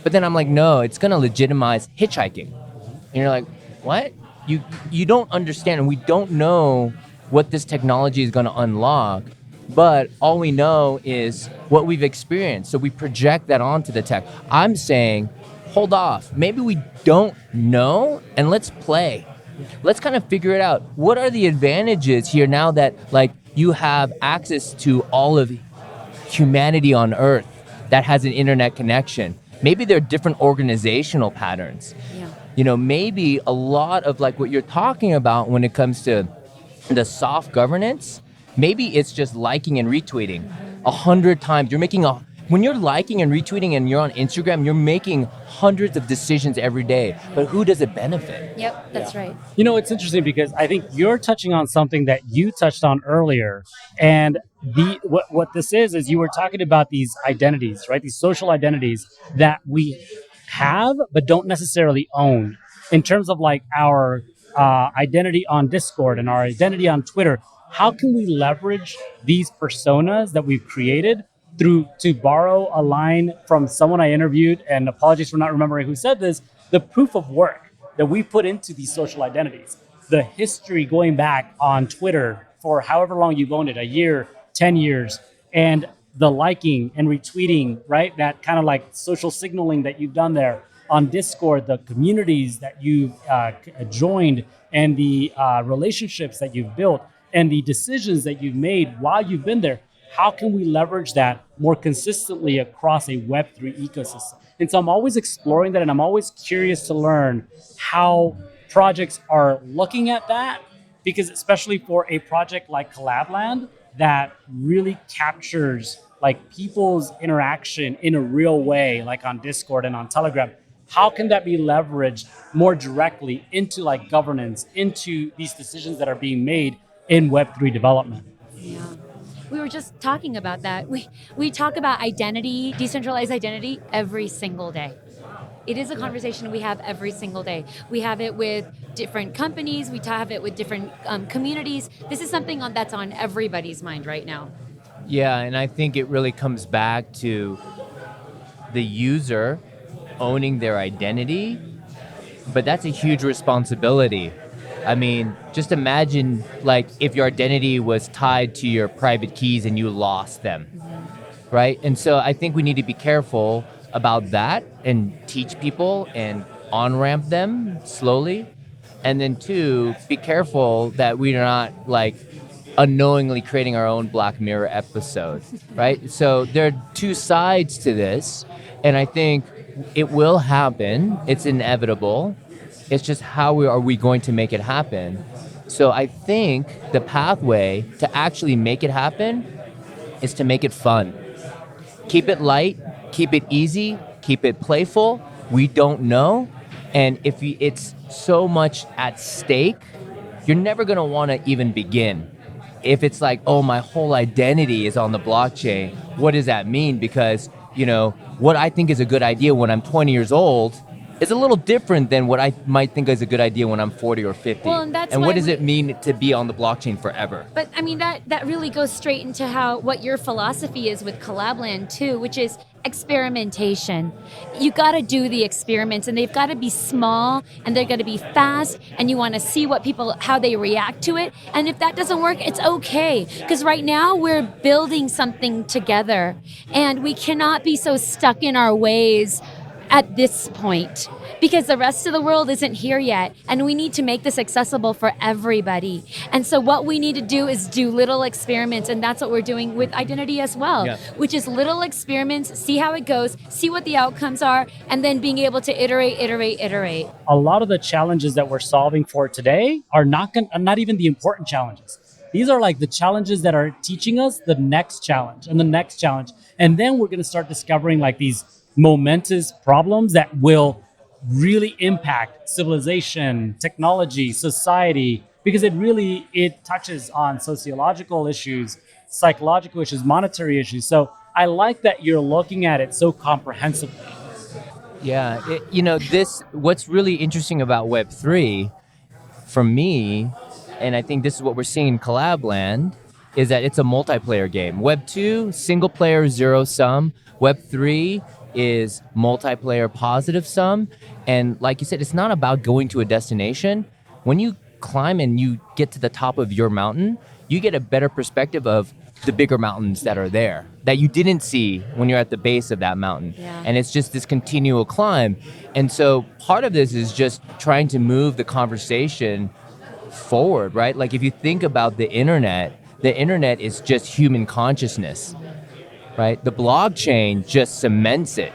But then I'm like, no, it's going to legitimize hitchhiking. And you're like, what? You don't understand. And we don't know what this technology is going to unlock. But all we know is what we've experienced. So we project that onto the tech. I'm saying, hold off. Maybe we don't know, and let's play. Let's kind of figure it out. What are the advantages here now that like you have access to all of humanity on Earth that has an internet connection? Maybe there are different organizational patterns. Yeah. You know, maybe a lot of like what you're talking about when it comes to the soft governance, maybe it's just liking and retweeting 100 times. When you're liking and retweeting and you're on Instagram, you're making hundreds of decisions every day. But who does it benefit? Yep, that's right. You know, it's interesting because I think you're touching on something that you touched on earlier. And what this is you were talking about these identities, right? These social identities that we have but don't necessarily own. In terms of like our identity on Discord and our identity on Twitter, how can we leverage these personas that we've created to borrow a line from someone I interviewed, and apologies for not remembering who said this, the proof of work that we put into these social identities, the history going back on Twitter for however long you've owned it, a year, 10 years, and the liking and retweeting, right? That kind of like social signaling that you've done there. on Discord, the communities that you've joined, and the relationships that you've built, and the decisions that you've made while you've been there, how can we leverage that more consistently across a Web3 ecosystem? And so I'm always exploring that, and I'm always curious to learn how projects are looking at that, because especially for a project like Collab.Land that really captures like people's interaction in a real way, like on Discord and on Telegram, how can that be leveraged more directly into like governance, into these decisions that are being made in Web3 development? Yeah. We were just talking about that. We talk about identity, decentralized identity, every single day. It is a conversation we have every single day. We have it with different companies. We have it with different communities. This is something that's on everybody's mind right now. Yeah, and I think it really comes back to the user owning their identity, but that's a huge responsibility. I mean, just imagine like if your identity was tied to your private keys and you lost them, right? And so I think we need to be careful about that and teach people and on-ramp them slowly. And then two, be careful that we're not like unknowingly creating our own Black Mirror episode, right? So there are two sides to this, and I think it will happen. It's inevitable. It's just how are we going to make it happen? So I think the pathway to actually make it happen is to make it fun. Keep it light, keep it easy, keep it playful. We don't know. And if it's so much at stake, you're never going to want to even begin. If it's like, oh, my whole identity is on the blockchain, what does that mean? Because, you know, what I think is a good idea when I'm 20 years old is a little different than what I might think is a good idea when I'm 40 or 50. Well, and what does it mean to be on the blockchain forever? But I mean, that really goes straight into what your philosophy is with Collab.Land too, which is experimentation. You got to do the experiments, and they've got to be small, and they're going to be fast, and you want to see how they react to it. And if that doesn't work, it's okay, because right now we're building something together, and we cannot be so stuck in our ways at this point, because the rest of the world isn't here yet, and we need to make this accessible for everybody. And so what we need to do is do little experiments, and that's what we're doing with identity as well, which is little experiments, see how it goes, see what the outcomes are, and then being able to iterate. A lot of the challenges that we're solving for today are not even the important challenges. These are like the challenges that are teaching us the next challenge and the next challenge. And then we're going to start discovering like these momentous problems that will really impact civilization, technology, society, because it touches on sociological issues, psychological issues, monetary issues. So I like that you're looking at it so comprehensively. Yeah, what's really interesting about Web3 for me, and I think this is what we're seeing in Collab.Land, is that it's a multiplayer game. Web 2, single player, zero sum. Web 3 is multiplayer, positive sum. And like you said, it's not about going to a destination. When you climb and you get to the top of your mountain, you get a better perspective of the bigger mountains that are there that you didn't see when you're at the base of that mountain. Yeah. And it's just this continual climb. And so part of this is just trying to move the conversation forward, right? Like if you think about the internet is just human consciousness, right? The blockchain just cements it,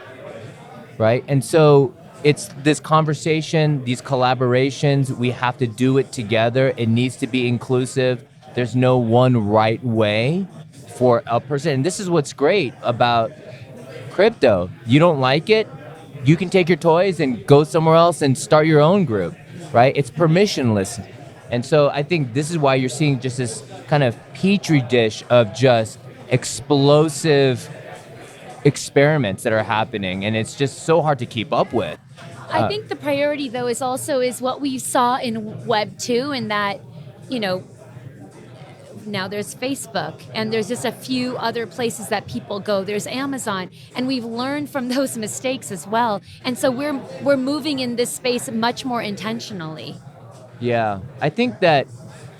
right? And so it's this conversation, these collaborations, we have to do it together. It needs to be inclusive. There's no one right way for a person. And this is what's great about crypto. You don't like it, you can take your toys and go somewhere else and start your own group, right? It's permissionless. And so I think this is why you're seeing just this kind of petri dish of just explosive experiments that are happening, and it's just so hard to keep up with. I think the priority though is what we saw in Web 2, in that, now there's Facebook, and there's just a few other places that people go. There's Amazon, and we've learned from those mistakes as well. And so we're moving in this space much more intentionally. Yeah, I think that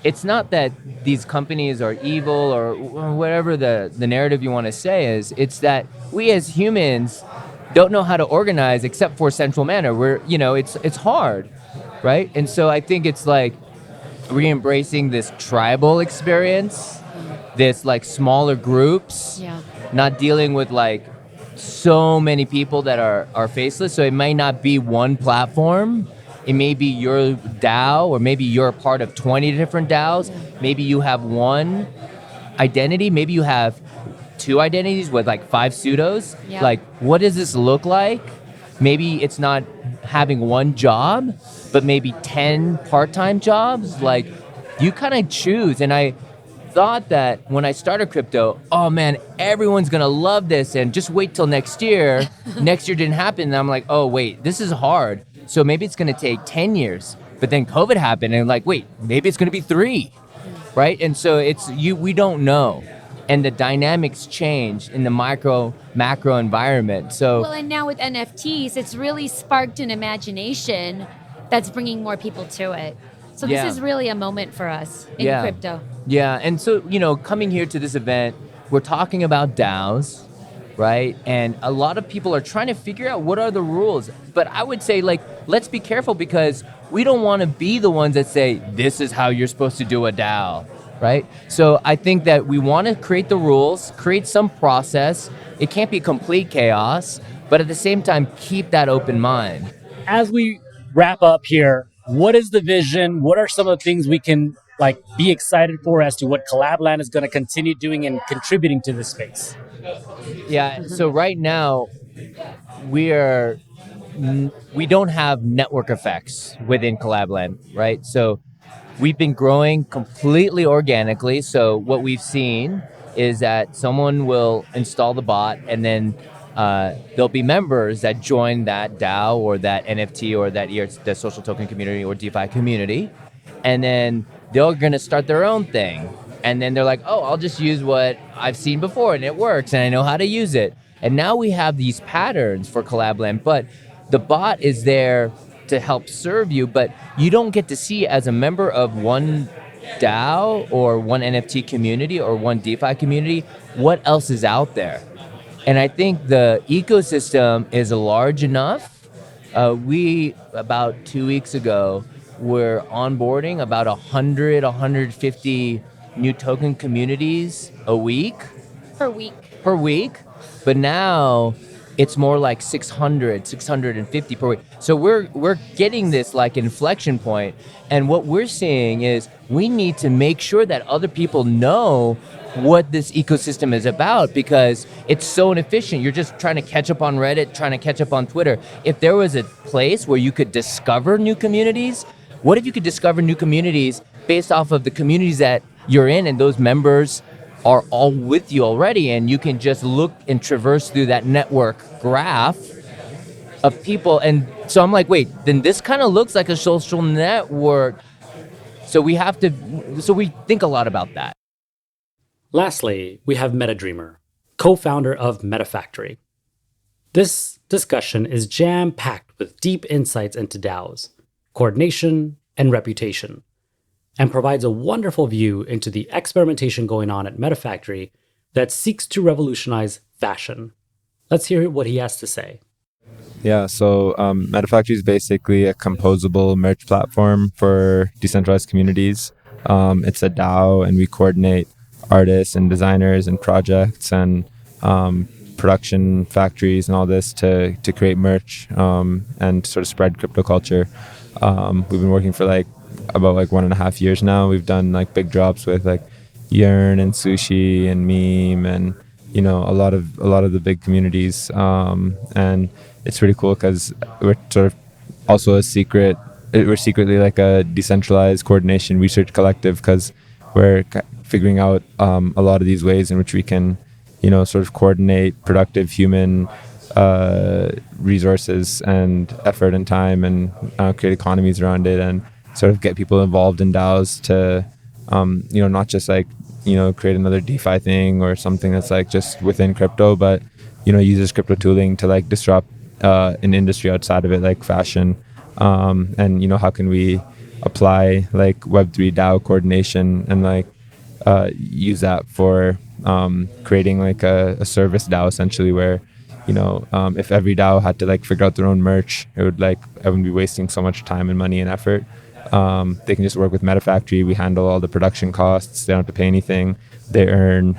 it's not that these companies are evil or whatever the narrative you want to say is. It's that we as humans don't know how to organize except for central manner. Where it's hard, right? And so I think it's like re-embracing this tribal experience, this like smaller groups, not dealing with like so many people that are faceless. So it might not be one platform. It may be your DAO, or maybe you're a part of 20 different DAOs. Maybe you have one identity. Maybe you have two identities with like 5 pseudos. Like, what does this look like? Maybe it's not having one job, but maybe 10 part-time jobs. Like, you kind of choose. And I thought that when I started crypto, oh man, everyone's gonna love this, and just wait till next year. Next year didn't happen, and I'm like, oh wait, this is hard. So maybe it's gonna take 10 years. But then COVID happened, and like, wait, maybe it's gonna be 3, right? And so we don't know. And the dynamics change in the macro environment. So well, and now with NFTs, it's really sparked an imagination that's bringing more people to it. So this is really a moment for us in crypto. Yeah, and so, coming here to this event, we're talking about DAOs, right? And a lot of people are trying to figure out what are the rules. But I would say, like, let's be careful, because we don't want to be the ones that say, this is how you're supposed to do a DAO, right? So I think that we want to create the rules, create some process. It can't be complete chaos, but at the same time, keep that open mind. As we wrap up here, what is the vision? What are some of the things we can be excited for as to what Collab.Land is going to continue doing and contributing to this space? Yeah, so right now, we don't have network effects within Collab.Land, right? So we've been growing completely organically. So what we've seen is that someone will install the bot, and then there'll be members that join that DAO or that NFT or that the social token community or DeFi community, and then they're going to start their own thing. And then they're like, oh, I'll just use what I've seen before, and it works, and I know how to use it. And now we have these patterns for Collab.Land, but the bot is there to help serve you, but you don't get to see as a member of one DAO or one NFT community or one DeFi community what else is out there. And I think the ecosystem is large enough. We, about 2 weeks ago, were onboarding about 150 new token communities a week. Per week. But now it's more like 650 per week. So we're getting this like inflection point. And what we're seeing is we need to make sure that other people know what this ecosystem is about, because it's so inefficient. You're just trying to catch up on Reddit, trying to catch up on Twitter. If there was a place where you could discover new communities, what if you could discover new communities based off of the communities that you're in, and those members are all with you already, and you can just look and traverse through that network graph of people. And so I'm like, wait, then this kind of looks like a social network. So we think a lot about that. Lastly, we have MetaDreamer, co-founder of MetaFactory. This discussion is jam-packed with deep insights into DAOs, coordination, and reputation, and provides a wonderful view into the experimentation going on at MetaFactory that seeks to revolutionize fashion. Let's hear what he has to say. Yeah, so Metafactory is basically a composable merch platform for decentralized communities. It's a DAO, and we coordinate artists and designers and projects and production factories and all this to create merch and sort of spread crypto culture. We've been working for about 1.5 years now. We've done big drops with Yearn and Sushi and Meme and a lot of the big communities, and it's pretty cool because we're sort of also we're secretly a decentralized coordination research collective, because we're figuring out a lot of these ways in which we can sort of coordinate productive human resources and effort and time and create economies around it, and sort of get people involved in DAOs to not just create another DeFi thing or something that's just within crypto, but uses crypto tooling to disrupt an industry outside of it, like fashion, and how can we apply Web3 DAO coordination and use that for creating a service DAO, essentially, where if every DAO had to like figure out their own merch, it would like everyone be wasting so much time and money and effort. They can just work with Metafactory. We handle all the production costs. They don't have to pay anything. They earn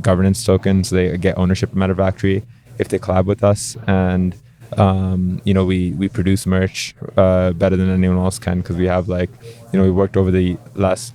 governance tokens. So they get ownership of Metafactory if they collab with us. And we produce merch better than anyone else can, because we have we worked over the last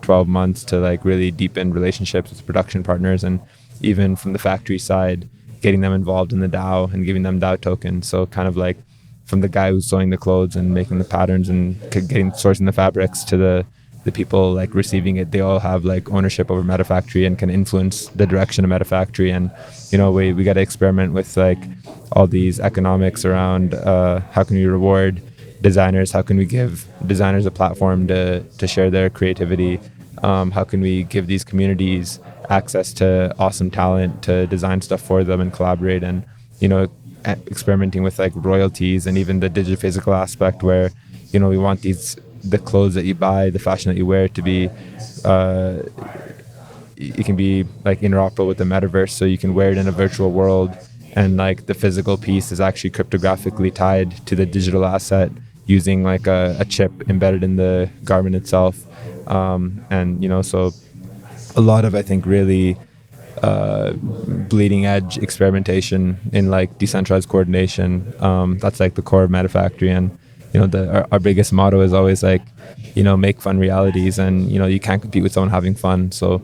12 months to like really deepen relationships with production partners, and even from the factory side, getting them involved in the DAO and giving them DAO tokens. So kind of like from the guy who's sewing the clothes and making the patterns and sourcing the fabrics to the people like receiving it, they all have like ownership over Metafactory and can influence the direction of Metafactory. And we got to experiment with like all these economics around how can we reward designers, how can we give designers a platform to share their creativity, how can we give these communities access to awesome talent to design stuff for them and collaborate, and experimenting with like royalties and even the digital physical aspect, where we want the clothes that you buy, the fashion that you wear to be it can be like interoperable with the metaverse, so you can wear it in a virtual world, and like the physical piece is actually cryptographically tied to the digital asset using like a chip embedded in the garment itself. So a lot of, I think, really bleeding edge experimentation in like decentralized coordination. That's like the core of Metafactory. And our biggest motto is always like, make fun realities, and you can't compete with someone having fun. So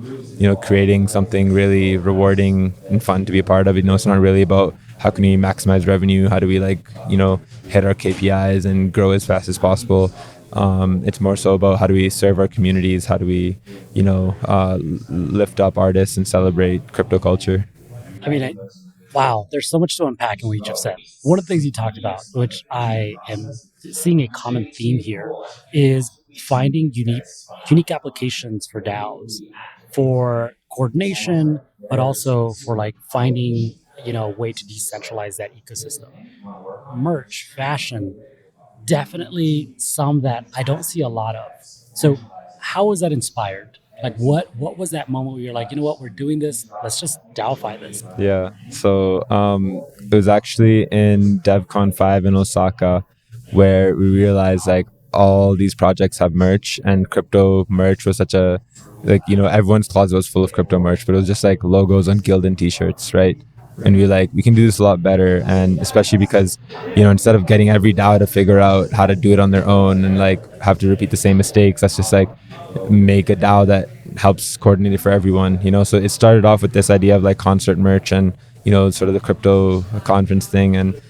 creating something really rewarding and fun to be a part of. It's not really about how can we maximize revenue, how do we hit our KPIs and grow as fast as possible. It's more so about how do we serve our communities, how do we lift up artists and celebrate crypto culture. I mean, wow, there's so much to unpack in what you just said. One of the things you talked about, which I am seeing a common theme here, is finding unique applications for DAOs, for coordination, but also for like finding a way to decentralize that ecosystem. Merch, fashion, definitely some that I don't see a lot of. So how was that inspired? Like what was that moment where you're like, we're doing this, let's just DAOify this? Yeah. So it was actually in DevCon 5 in Osaka where we realized like all these projects have merch, and crypto merch was such a everyone's closet was full of crypto merch, but it was just like logos on Gildan t-shirts, right? And we can do this a lot better, and especially because instead of getting every DAO to figure out how to do it on their own and like have to repeat the same mistakes, let's just like make a DAO that helps coordinate it for everyone. So it started off with this idea of like concert merch and sort of the crypto conference thing, and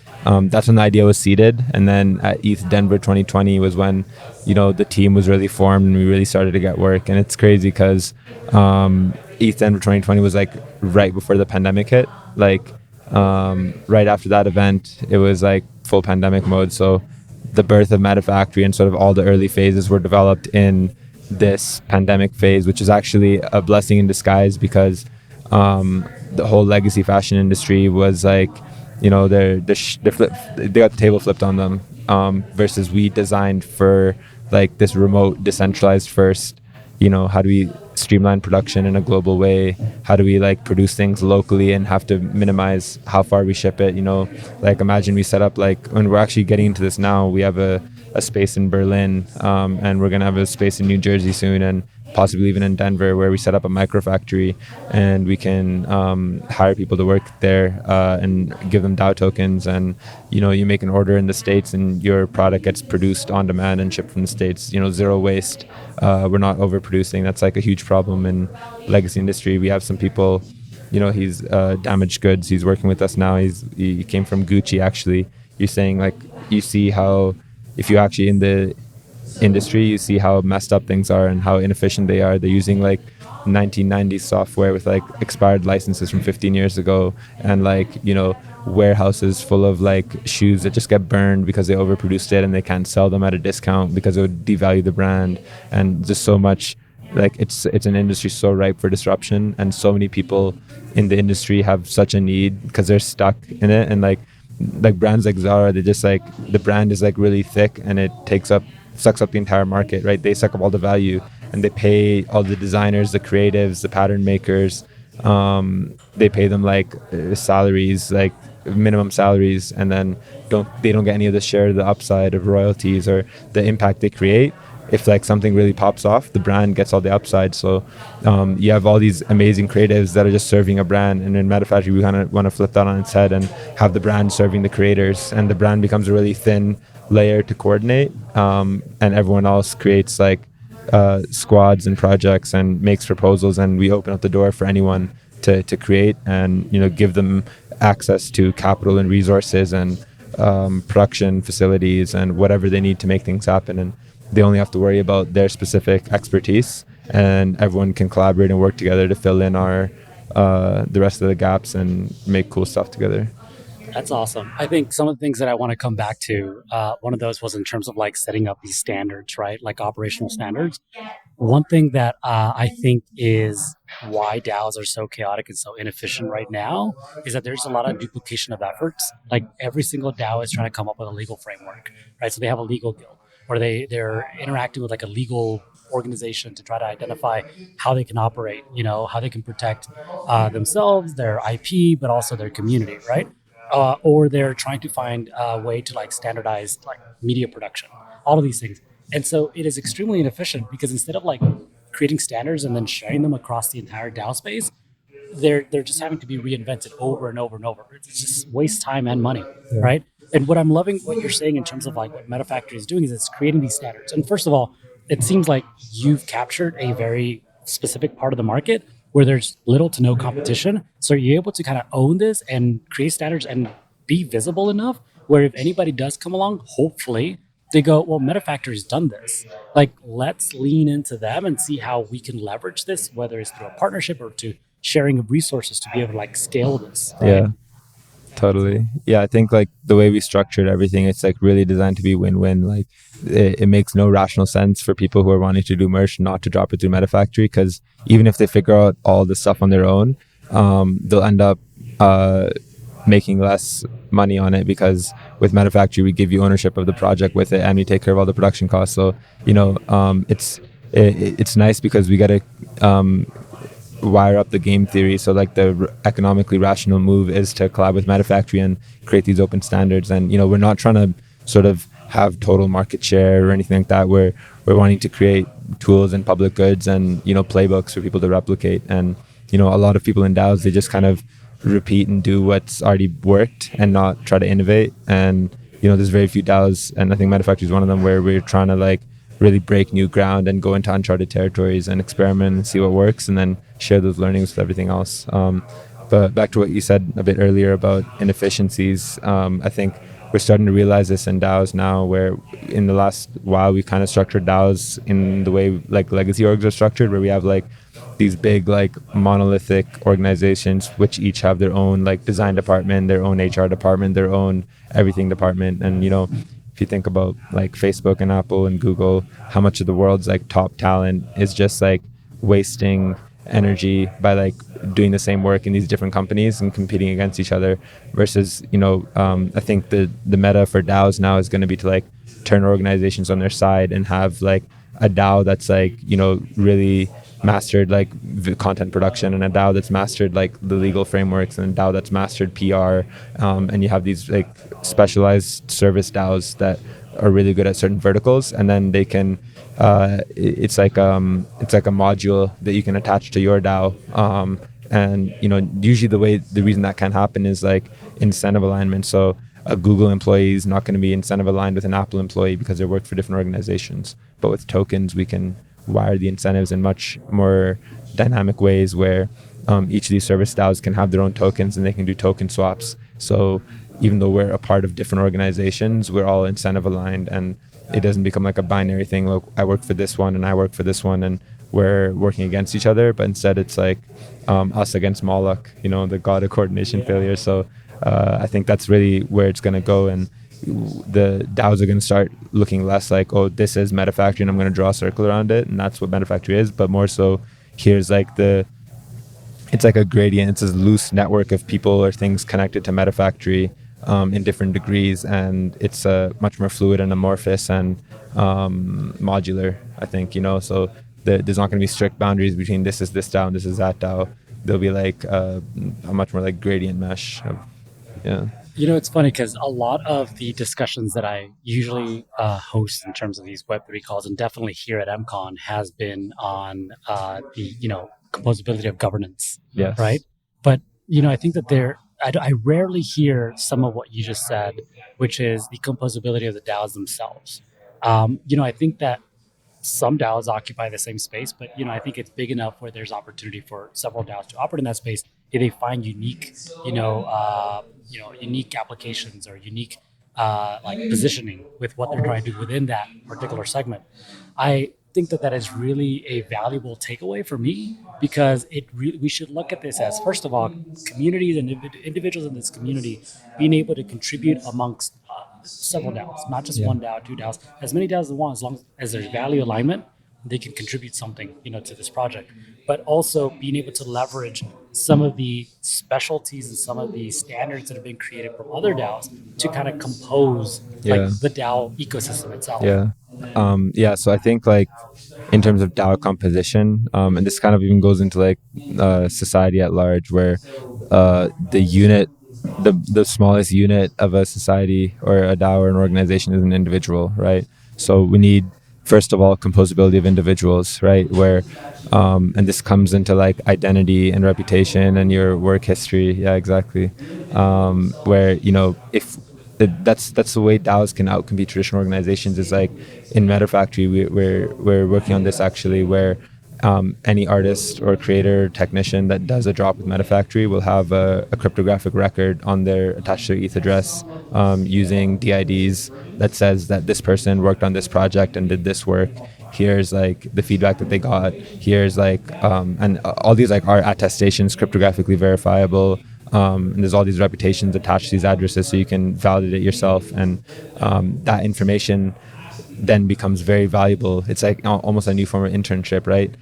that's when the idea was seeded. And then at ETH Denver 2020 was when the team was really formed and we really started to get work. And it's crazy because ETH Denver 2020 was like right before the pandemic hit. Like right after that event, it was like full pandemic mode. So the birth of Metafactory and sort of all the early phases were developed in this pandemic phase, which is actually a blessing in disguise, because the whole legacy fashion industry was like, they got the table flipped on them, versus we designed for like this remote, decentralized first. How do we streamline production in a global way? How do we like produce things locally and have to minimize how far we ship it? Like imagine we set up like, when we're actually getting into this now, we have a space in Berlin, and we're gonna have a space in New Jersey soon, and possibly even in Denver, where we set up a microfactory and we can hire people to work there and give them DAO tokens. And you make an order in the States and your product gets produced on demand and shipped from the States. Zero waste. We're not overproducing. That's like a huge problem in legacy industry. We have some people, he's damaged goods. He's working with us now. He came from Gucci actually. You're saying like, you see how if you actually in the industry, you see how messed up things are and how inefficient they are. They're using like 1990s software with like expired licenses from 15 years ago, and like warehouses full of like shoes that just get burned because they overproduced it and they can't sell them at a discount because it would devalue the brand. And just so much like it's an industry so ripe for disruption, and so many people in the industry have such a need because they're stuck in it. And like brands like Zara, they just like, the brand is like really thick and it sucks up the entire market, right? They suck up all the value, and they pay all the designers, the creatives, the pattern makers, They pay them like salaries, like minimum salaries, and then they don't get any of the share of the upside of royalties or the impact they create. If like something really pops off, the brand gets all the upside. So you have all these amazing creatives that are just serving a brand, and in Metafactory we kind of want to flip that on its head and have the brand serving the creators, and the brand becomes a really thin layer to coordinate, and everyone else creates like squads and projects and makes proposals, and we open up the door for anyone to create and give them access to capital and resources and production facilities and whatever they need to make things happen. And they only have to worry about their specific expertise, and everyone can collaborate and work together to fill in our the rest of the gaps and make cool stuff together. That's awesome. I think some of the things that I want to come back to, one of those was in terms of like setting up these standards, right? Like operational standards. One thing that I think is why DAOs are so chaotic and so inefficient right now is that there's a lot of duplication of efforts. Like every single DAO is trying to come up with a legal framework, right? So they have a legal guild, or they're interacting with like a legal organization to try to identify how they can operate, how they can protect themselves, their IP, but also their community, right? Or they're trying to find a way to like standardize like media production, all of these things. And so it is extremely inefficient because instead of like creating standards and then sharing them across the entire DAO space, they're just having to be reinvented over and over and over. It just wastes time and money, right? And what I'm loving what you're saying in terms of like what Metafactory is doing is it's creating these standards. And first of all, it seems like you've captured a very specific part of the market where there's little to no competition. So you're able to kind of own this and create standards and be visible enough where if anybody does come along, hopefully they go, well, Metafactory's done this. Like, let's lean into them and see how we can leverage this, whether it's through a partnership or to sharing of resources to be able to like scale this. Right? Yeah, totally. Yeah, I think like the way we structured everything, it's like really designed to be win-win. Like it makes no rational sense for people who are wanting to do merch not to drop it through Metafactory, because even if they figure out all the stuff on their own, they'll end up making less money on it, because with Metafactory we give you ownership of the project with it and we take care of all the production costs. So it's nice because we got to wire up the game theory. So like the economically rational move is to collab with Metafactory and create these open standards. And we're not trying to sort of have total market share or anything like that. We're wanting to create tools and public goods and playbooks for people to replicate. And a lot of people in DAOs, they just kind of repeat and do what's already worked and not try to innovate. And there's very few DAOs, and I think Metafactory is one of them, where we're trying to like really break new ground and go into uncharted territories and experiment and see what works, and then share those learnings with everything else. But back to what you said a bit earlier about inefficiencies, I think we're starting to realize this in DAOs now, where in the last while we've kind of structured DAOs in the way like legacy orgs are structured, where we have like these big like monolithic organizations which each have their own like design department, their own HR department, their own everything department. And if you think about like Facebook and Apple and Google, how much of the world's like top talent is just like wasting energy by like doing the same work in these different companies and competing against each other, versus I think the meta for DAOs now is going to be to like turn organizations on their side and have like a DAO that's like really mastered like content production, and a DAO that's mastered like the legal frameworks, and a DAO that's mastered PR, and you have these like specialized service DAOs that are really good at certain verticals, and then they can it's like a module that you can attach to your DAO, and usually the reason that can happen is like incentive alignment. So a Google employee is not going to be incentive aligned with an Apple employee because they work for different organizations, but with tokens we can wire the incentives in much more dynamic ways, where each of these service DAOs can have their own tokens and they can do token swaps. So even though we're a part of different organizations, we're all incentive aligned, and it doesn't become like a binary thing. Look, I work for this one and I work for this one and we're working against each other, but instead it's like us against Moloch, the god of coordination failure. So I think that's really where it's going to go, and the DAOs are going to start looking less like, oh, this is Metafactory and I'm going to draw a circle around it and that's what Metafactory is, but more so here's like it's like a gradient. It's a loose network of people or things connected to Metafactory in different degrees, and it's much more fluid and amorphous and modular, I think. So there's not going to be strict boundaries between this is this DAO and this is that DAO. there'll be like a much more like gradient mesh. Yeah. It's funny because a lot of the discussions that I usually host in terms of these Web3 calls, and definitely here at MCON, has been on the composability of governance. Yes. Right. But I think that I rarely hear some of what you just said, which is the composability of the DAOs themselves. I think that some DAOs occupy the same space, but I think it's big enough where there's opportunity for several DAOs to operate in that space if they find unique, unique applications or unique like positioning with what they're trying to do within that particular segment. I think that is really a valuable takeaway for me, because we should look at this as, first of all, communities and individuals in this community being able to contribute amongst several DAOs, not just one DAO, two DAOs, as many DAOs as they want, as long as there's value alignment, they can contribute something, to this project. But also being able to leverage some of the specialties and some of the standards that have been created from other DAOs to kind of compose like the DAO ecosystem itself. So I think like in terms of DAO composition, and this kind of even goes into like society at large, where the smallest unit of a society or a DAO or an organization is an individual, right? So we need, first of all, composability of individuals, right? Where, and this comes into like identity and reputation and your work history. Yeah, exactly. Where, if that's the way DAOs can outcompete traditional organizations, is like in MetaFactory, we're working on this actually, where any artist or creator, technician that does a drop with MetaFactory will have a cryptographic record on their attached to their ETH address, using DIDs that says that this person worked on this project and did this work. Here's like the feedback that they got. Here's like and all these like are attestations, cryptographically verifiable. And there's all these reputations attached to these addresses, so you can validate it yourself, and that information then becomes very valuable. It's like almost a new form of internship, right?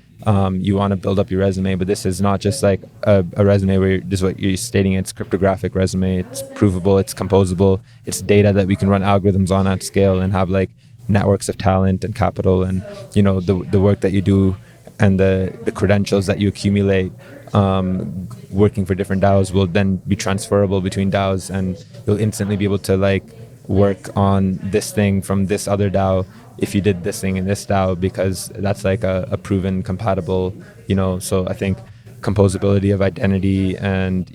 You want to build up your resume, but this is not just like a resume where this is what you're stating. It's cryptographic resume. It's provable. It's composable. It's data that we can run algorithms on at scale and have like networks of talent and capital, and the work that you do and the credentials that you accumulate working for different DAOs will then be transferable between DAOs, and you'll instantly be able to like work on this thing from this other DAO if you did this thing in this DAO, because that's like a proven compatible, so I think composability of identity and,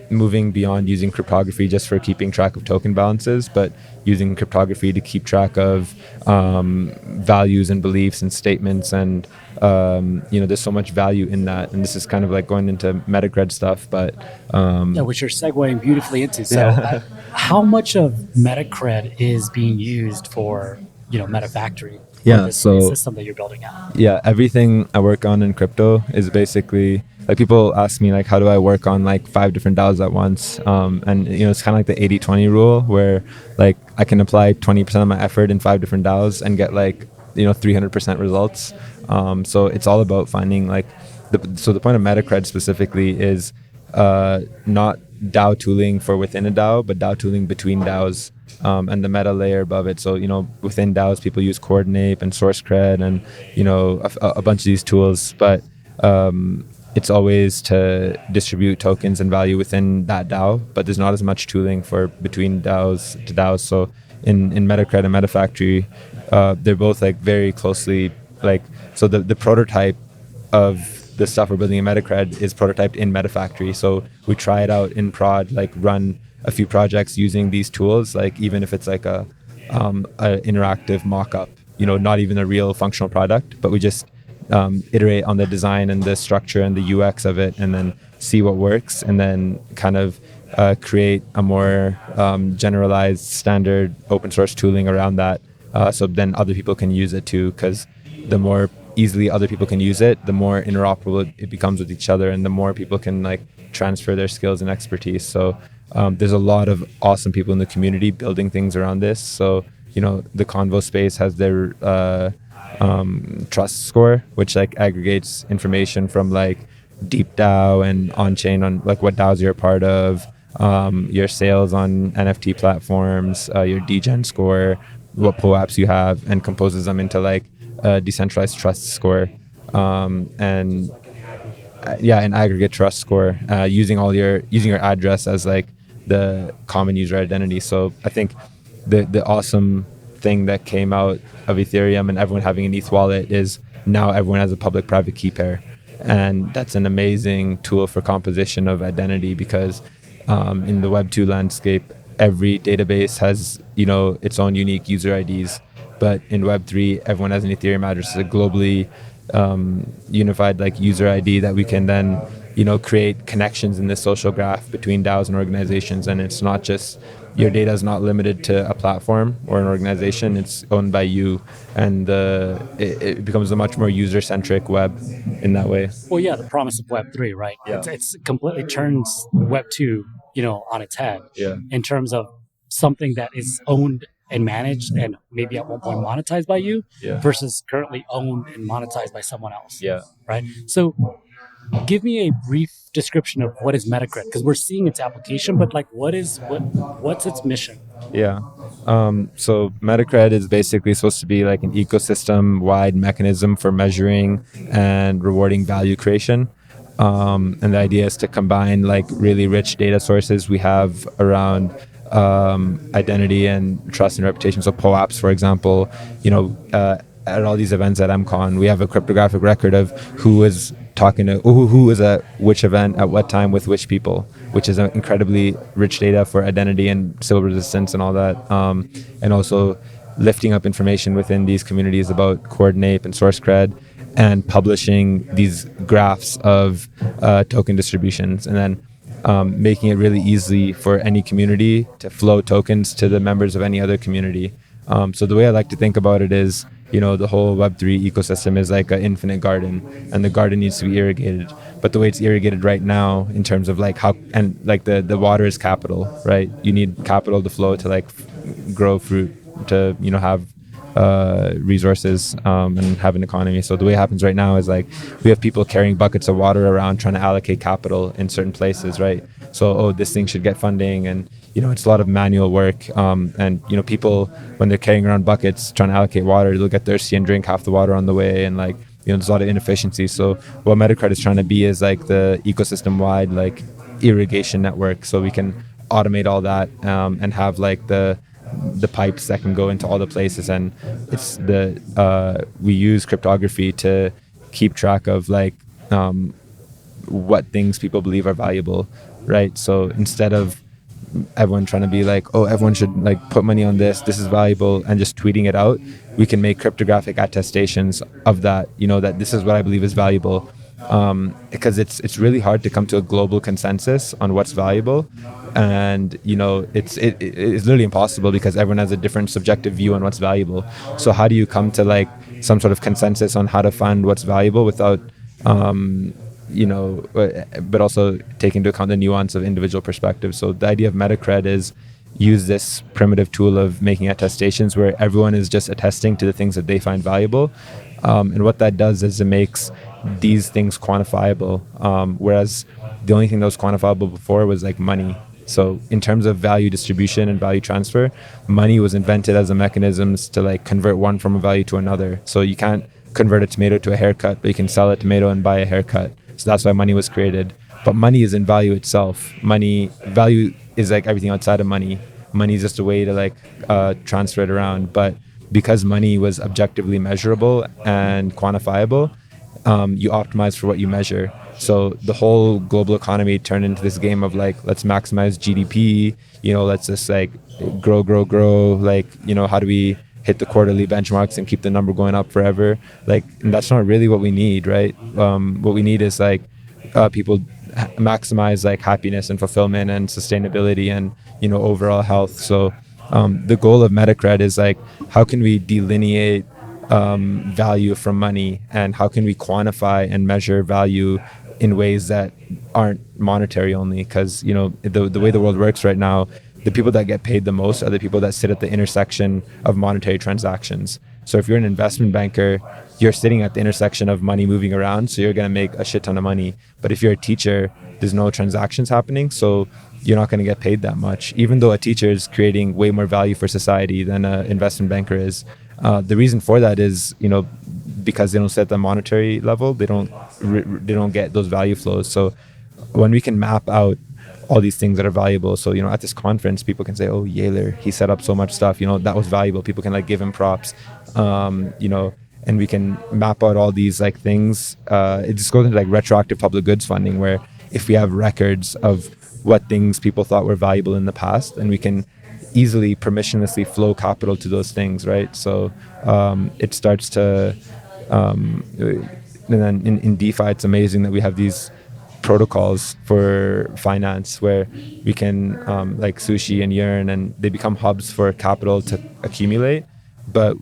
moving beyond using cryptography just for keeping track of token balances, but using cryptography to keep track of values and beliefs and statements, and there's so much value in that. And this is kind of like going into Metacredit stuff, but which you're segueing beautifully into. So how much of Metacredit is being used for MetaFactory? This system that you're building out? Everything I work on in crypto is basically like, people ask me like, how do I work on like 5 different DAOs at once? And it's kind of like the 80-20 rule, where like I can apply 20% of my effort in 5 different DAOs and get like 300% results. So it's all about finding like the point of Metacredit specifically is not DAO tooling for within a DAO, but DAO tooling between DAOs, and the meta layer above it. So within DAOs, people use Coordinate and SourceCred and a bunch of these tools, but it's always to distribute tokens and value within that DAO, but there's not as much tooling for between DAOs to DAOs. So in Metacredit and MetaFactory, they're both like very closely like, so the prototype of the stuff we're building in Metacredit is prototyped in MetaFactory. So we try it out in prod, like run a few projects using these tools, like even if it's like a interactive mock-up, not even a real functional product, but we just iterate on the design and the structure and the UX of it, and then see what works, and then kind of create a more generalized standard open source tooling around that, so then other people can use it too, because the more easily other people can use it, the more interoperable it becomes with each other, and the more people can like transfer their skills and expertise. So there's a lot of awesome people in the community building things around this. So the Convo space has their trust score, which like aggregates information from like Deep DAO and on-chain on like what DAOs you're a part of, your sales on NFT platforms, your degen score, what POAPs you have, and composes them into like a decentralized trust score. And an aggregate trust score, using your address as like the common user identity. So I think the awesome thing that came out of Ethereum and everyone having an ETH wallet is now everyone has a public-private key pair, and that's an amazing tool for composition of identity because in the Web2 landscape, every database has its own unique user IDs, but in Web3, everyone has an Ethereum address, it's a globally unified like user ID that we can then create connections in this social graph between DAOs and organizations. And it's not just your data is not limited to a platform or an organization, it's owned by you, and it becomes a much more user-centric web in that way. Well, yeah, the promise of Web3, right? Yeah. It's completely turns Web2 on its head, Yeah. in terms of something that is owned and managed and maybe at one point monetized by you, Yeah. versus currently owned and monetized by someone else. Yeah. Right. So give me a brief description of what is Metacredit, because we're seeing its application, but like what's its mission? Yeah. So Metacredit is basically supposed to be like an ecosystem-wide mechanism for measuring and rewarding value creation. And the idea is to combine like really rich data sources we have around identity and trust and reputation. So POAPs, for example, at all these events at MCON, we have a cryptographic record of who is talking to who is at which event at what time with which people, which is incredibly rich data for identity and civil resistance and all that. And also lifting up information within these communities about coordinate and source cred, and publishing these graphs of token distributions, and then making it really easy for any community to flow tokens to the members of any other community. So the way I like to think about it is, the whole Web3 ecosystem is like an infinite garden, and the garden needs to be irrigated. But the way it's irrigated right now, in terms of like how, and like the water is capital, right? You need capital to flow to like grow fruit, to have resources and have an economy. So the way it happens right now is like we have people carrying buckets of water around trying to allocate capital in certain places, right? So this thing should get funding, and it's a lot of manual work, and people, when they're carrying around buckets trying to allocate water, they'll get thirsty and drink half the water on the way, and like there's a lot of inefficiency. So what Metacredit is trying to be is like the ecosystem wide like irrigation network, so we can automate all that, and have like the pipes that can go into all the places. And it's we use cryptography to keep track of like what things people believe are valuable, right? So instead of everyone trying to be like, everyone should like put money on this is valuable, and just tweeting it out, we can make cryptographic attestations of that, that this is what I believe is valuable, because it's really hard to come to a global consensus on what's valuable. And it's literally impossible because everyone has a different subjective view on what's valuable. So how do you come to like some sort of consensus on how to find what's valuable without but also take into account the nuance of individual perspectives? So the idea of Metacred is use this primitive tool of making attestations where everyone is just attesting to the things that they find valuable. And what that does is it makes these things quantifiable, whereas the only thing that was quantifiable before was like money. So in terms of value distribution and value transfer, money was invented as a mechanism to like convert one form of value to another. So you can't convert a tomato to a haircut, but you can sell a tomato and buy a haircut. So that's why money was created. But money isn't value itself. Value is like everything outside of money. Money is just a way to like transfer it around. But because money was objectively measurable and quantifiable, you optimize for what you measure. So the whole global economy turned into this game of like, let's maximize GDP, let's just like grow, like, how do we hit the quarterly benchmarks and keep the number going up forever? Like, and that's not really what we need, right? What we need is like people maximize like happiness and fulfillment and sustainability and, overall health. So the goal of Metacred is like, how can we delineate value from money, and how can we quantify and measure value in ways that aren't monetary only? Because the way the world works right now, the people that get paid the most are the people that sit at the intersection of monetary transactions. So if you're an investment banker, you're sitting at the intersection of money moving around, so you're going to make a shit ton of money. But if you're a teacher, there's no transactions happening, so you're not going to get paid that much, even though a teacher is creating way more value for society than an investment banker is. The reason for that is, because they don't set the monetary level, they don't get those value flows. So when we can map out all these things that are valuable, so at this conference people can say, oh, Yaler, he set up so much stuff, that was valuable. People can give him props, and we can map out all these things. It just goes into retroactive public goods funding, where if we have records of what things people thought were valuable in the past, and we can easily permissionlessly flow capital to those things, right? So it starts to and then in DeFi, it's amazing that we have these protocols for finance where we can like Sushi and Yearn, and they become hubs for capital to accumulate, but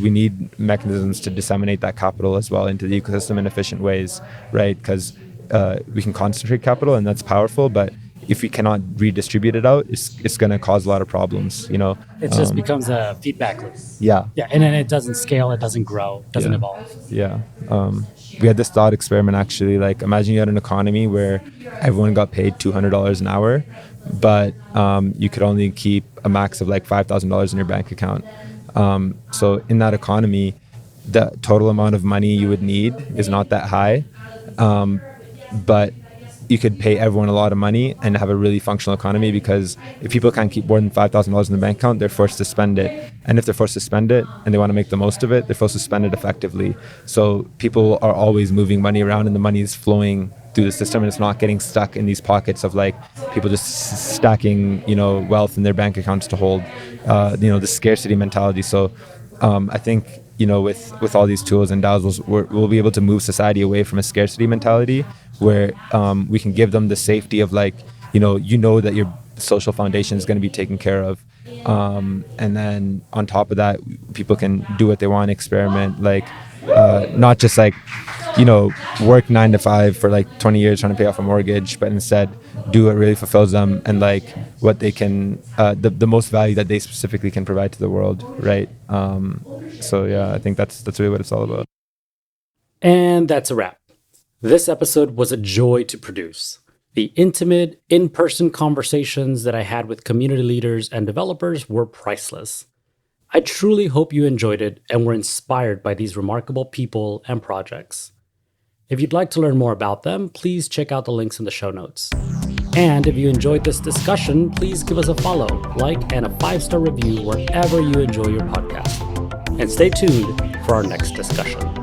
we need mechanisms to disseminate that capital as well into the ecosystem in efficient ways, right? Because we can concentrate capital, and that's powerful, but if we cannot redistribute it out, it's going to cause a lot of problems, It just becomes a feedback loop. Yeah, and then it doesn't scale, it doesn't grow, doesn't evolve. Yeah. We had this thought experiment actually, imagine you had an economy where everyone got paid $200 an hour, but you could only keep a max of $5,000 in your bank account. So in that economy, the total amount of money you would need is not that high, but you could pay everyone a lot of money and have a really functional economy, because if people can't keep more than $5,000 in the bank account, they're forced to spend it. And if they're forced to spend it and they want to make the most of it, they're forced to spend it effectively. So people are always moving money around, and the money is flowing through the system, and it's not getting stuck in these pockets of people just stacking, wealth in their bank accounts to hold, the scarcity mentality. So I think, with all these tools and DAOs, we'll be able to move society away from a scarcity mentality, where we can give them the safety of that your social foundation is going to be taken care of, and then on top of that, people can do what they want, experiment, not just work 9 to 5 for 20 years trying to pay off a mortgage, but instead do what really fulfills them and what they can, the most value that they specifically can provide to the world, right? So yeah, I think that's really what it's all about. And that's a wrap. This episode was a joy to produce. The intimate, in-person conversations that I had with community leaders and developers were priceless. I truly hope you enjoyed it and were inspired by these remarkable people and projects. If you'd like to learn more about them, please check out the links in the show notes. And if you enjoyed this discussion, please give us a follow, and a 5-star review wherever you enjoy your podcast. And stay tuned for our next discussion.